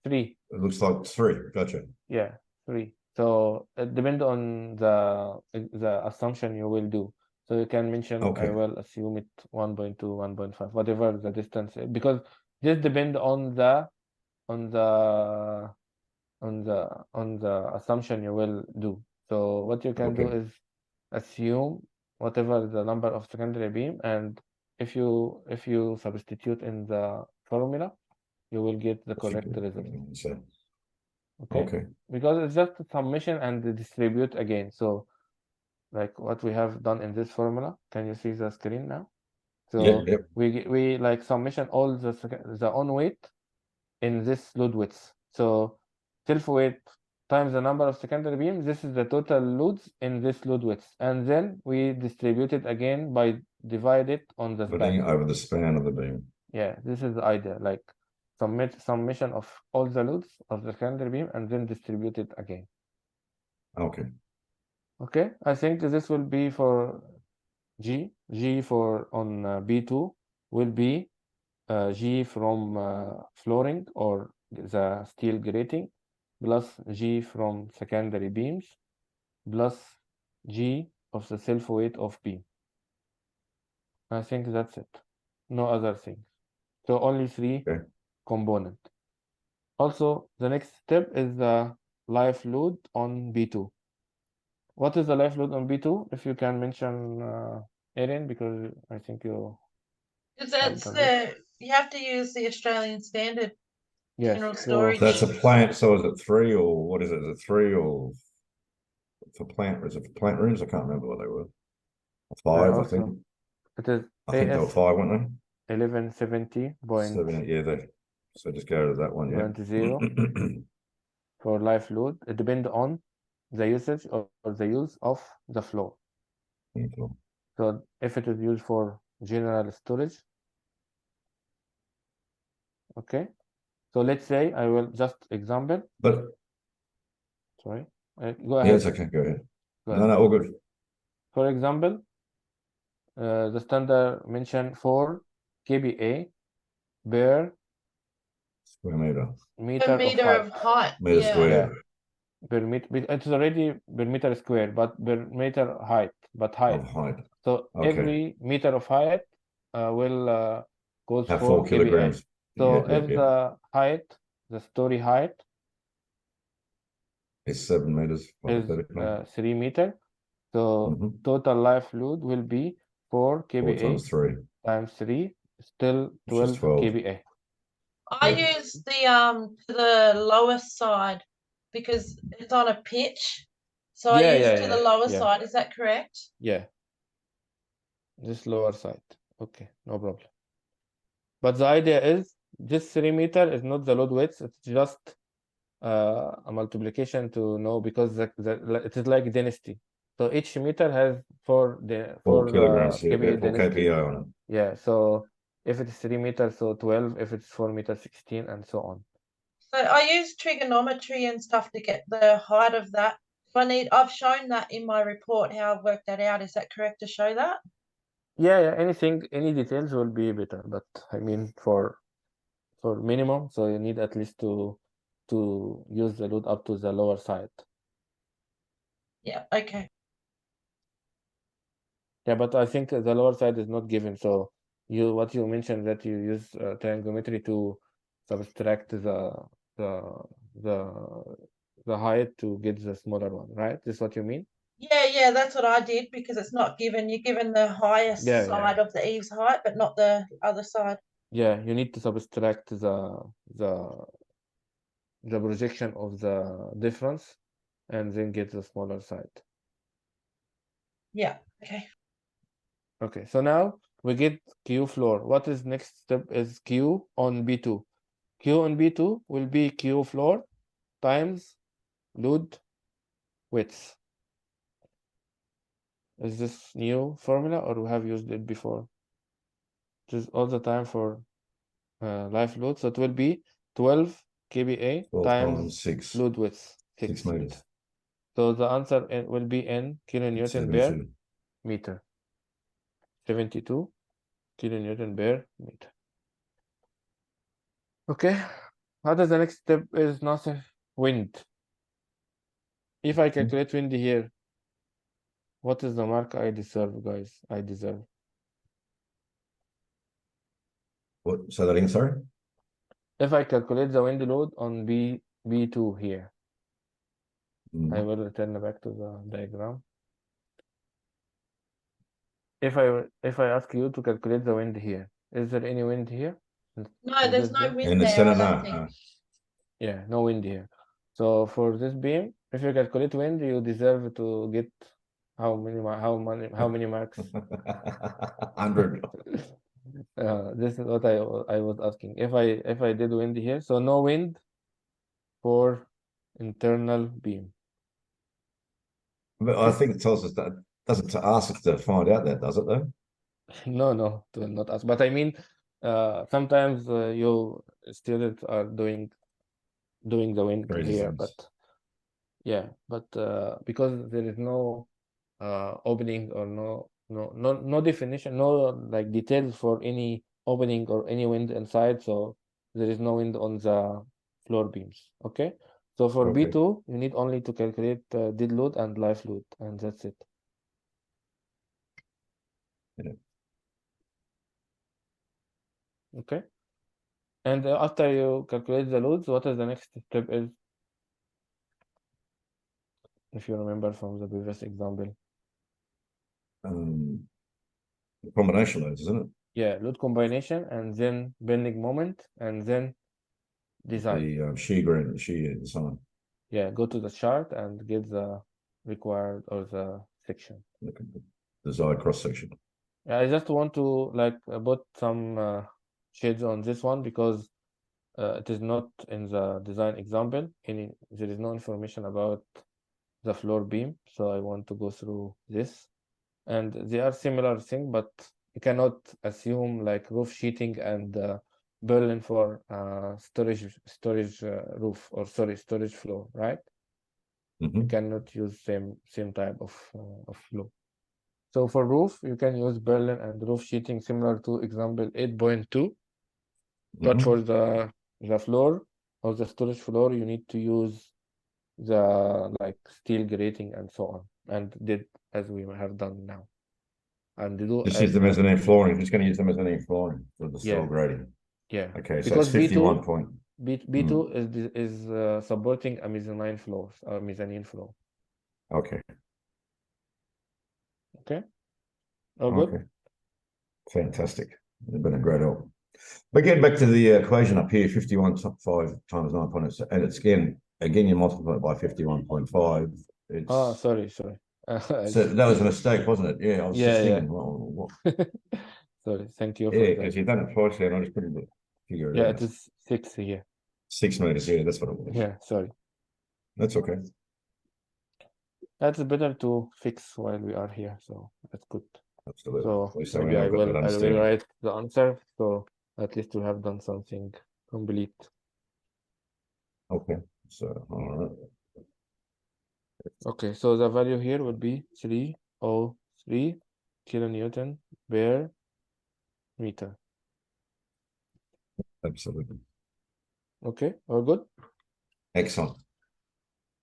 3. It looks like 3. Gotcha. Yeah, 3. So it depends on the assumption you will do. So you can mention, Okay. I will assume it 1.2, 1.5, whatever the distance is, because this depends on the assumption you will do. So what you can do is assume whatever the number of secondary beam, and if you substitute in the formula, you will get the correct result. Okay. Because it's just a summation and distribute again. So like what we have done in this formula, can you see the screen now? So we like summation all the on weight in this load width. So self weight times the number of secondary beams, this is the total loads in this load width, and then we distribute it again by divide it on the span. Over the span of the beam. Yeah, this is the idea, like summation of all the loads of the secondary beam and then distribute it again. Okay, I think this will be for G for on B2 will be G from flooring or the steel grating plus G from secondary beams plus G of the self weight of beam. I think that's it. No other things. So only 3 component. Also, the next step is the life load on B2. What is the life load on B2? If you can mention, Erin, because I think you. Because you have to use the Australian standard. Yes. General storage. That's a plant. So is it 3 or what is it? Is it 3 or for plant? Is it for plant rooms? I can't remember what they were. 5, I think. It is. I think they were 5, weren't they? 1170.7. Yeah, so just go to that one. Yeah. 0 for life load. It depends on the usage or the use of the floor. So if it is used for general storage, okay. So let's say I will just example. Sorry, go ahead. Yes, okay, go ahead. No, all good. For example, the standard mentioned 4 kBA per square meter. Meter of height. Meter square. Per meter, it's already per meter square, but per meter height. So every meter of height will goes 4 kilograms. So if the height, the story height is 7 meters, is 3 meter, So total life load will be 4 4 kVA times 3. times 3, still Which is 12 12. kVA. I use the lowest side because it's on a pitch. So I use to the lower side. Is that correct? Yeah. This lower side. Okay, no problem. But the idea is this 3 meter is not the load width, it's just a multiplication to know, because it is like density. So each meter has 4 kilograms, yeah, kVA 4 density. kPa on it. Yeah, so if it's 3 meters, so 12, if it's 4 meters, 16, and so on. So I use trigonometry and stuff to get the height of that. I've shown that in my report, how I've worked that out. Is that correct to show that? Yeah, any details will be better, but I mean for minimum, so you need at least to use the load up to the lower side. Yeah, okay. Yeah, but I think the lower side is not given. So what you mentioned that you use trigonometry to subtract the height to get the smaller one, right? Is what you mean? Yeah, that's what I did, because it's not given. You're given the highest side of the eaves height, but not the other side. Yeah, you need to subtract the projection of the difference and then get the smaller side. Yeah, okay. Okay, so now we get Q floor. What is next step is Q on B2. Q on B2 will be Q floor times load width. Is this new formula or we have used it before? Just all the time for life load. So it will be 12 kVA 12 times 6. load width, 6 meters. So the answer will be in kilonewton per meter. 72 kilonewton per meter. Okay. How does the next step is Nasser? Wind. If I calculate wind here, what is the mark I deserve, guys? I deserve. What? Say that again, sorry? If I calculate the wind load on B2 here, I will return back to the diagram. If I ask you to calculate the wind here, is there any wind here? No, there's no wind in the there. center, I don't think. no. Yeah, no wind here. So for this beam, if you calculate wind, you deserve to get how many marks? 100. This is what I was asking. If I did wind here, so no wind for internal beam. But I think it tells us that, doesn't ask us to find out that, does it though? No, it will not ask. But I mean, sometimes you students are doing the wind Crazy here, things. but yeah, but because there is no opening or no definition, no like details for any opening or any wind inside, so there is no wind on the floor beams. Okay, so for B2 you need only to calculate dead load and life load, and that's it. Yeah. Okay, and after you calculate the loads, what is the next step is, if you remember from the previous example? Combination loads, isn't it? Yeah, load combination, and then bending moment, and then design. The shear design. Yeah, go to the chart and get the required or the section. The desired cross section. Yeah, I just want to like put some shades on this one because it is not in the design example. There is no information about the floor beam, so I want to go through this. And they are similar thing, but you cannot assume like roof sheeting and Berlin for storage roof, or sorry, storage floor, right? You cannot use same type of flow. So for roof, you can use Berlin and roof sheeting similar to example 8.2. But for the floor or the storage floor, you need to use the like steel grating and so on, and did as we have done now. And do just use the mezzanine flooring. Just going to use the mezzanine flooring for the steel grating. Yeah. Okay, so it's 51 point. B2 is supporting a mezzanine floor or mezzanine floor. Okay. Okay. All good? Okay. Fantastic. It's been a great help. But getting back to the equation up here, 51.5 times 9.8, and it's again, you multiply it by 51.5. Oh, sorry. So that was a mistake, wasn't it? Yeah, I was just thinking, well, sorry, thank you for yeah, that. because you've done it twice there, and I just couldn't figure it out. Yeah, it is 6 here. 6 meters, yeah, that's what it was. Yeah, sorry. That's okay. That's better to fix while we are here, so that's good. Absolutely. So maybe I will write the answer, so at least we have done something complete. Okay, so all right. Okay, so the value here would be 303 kilonewton per meter. Absolutely. Okay, all good? Excellent.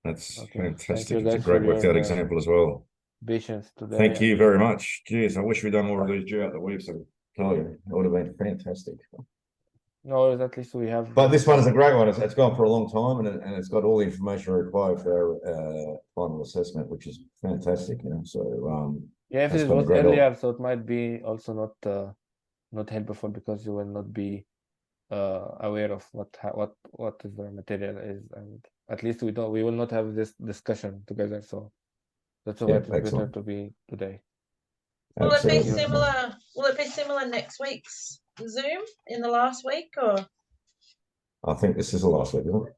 That's fantastic. You It's a guys great for worked your out example as well. patience today. Thank you very much. Cheers. I wish we'd done more of these throughout the week, so tell you, it would have been fantastic. No, at least we have. But this one is a great one. It's gone for a long time, and it's got all the information required for our final assessment, which is fantastic. You know, so yeah, if that's it been a was great earlier, help. so it might be also not helpful because you will not be aware of what is the material is, and at least we will not have this discussion together. So that's why it's better to be today. Will it be similar? Will it be similar next week's Zoom in the last week, or? I think this is the last week, isn't it?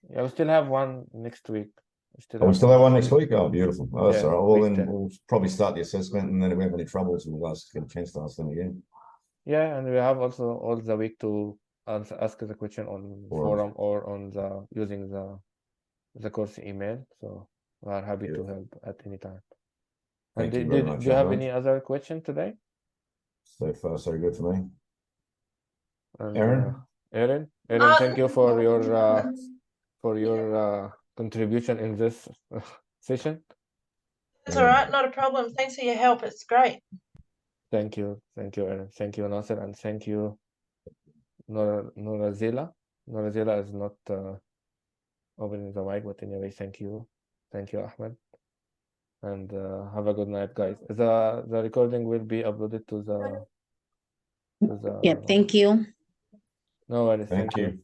Yeah, we still have one next week. We still have one next week? Oh, beautiful. Oh, that's all right. Well, then we'll probably start the assessment, and then if we have any troubles, we'll get a chance to ask them again. Yeah, and we have also all the week to ask the question on forum or on using the course email. So we are happy to help at any time. And Thank you very much. Do you have any other question today? So far, so good for me. And, Aaron, thank you for your contribution in this session. It's all right, not a problem. Thanks for your help. It's great. Thank you, Aaron. Thank you, Nasser, and thank you, Norazela. Norazela is not opening the mic, but anyway, thank you, Ahmed, and have a good night, guys. The recording will be uploaded to the. Yeah, thank you. No worries. Thank you.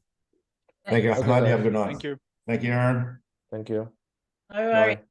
Thank you, Ahmed. Have a good night. Thank you. Thank you, Aaron. Thank you. All right. Bye.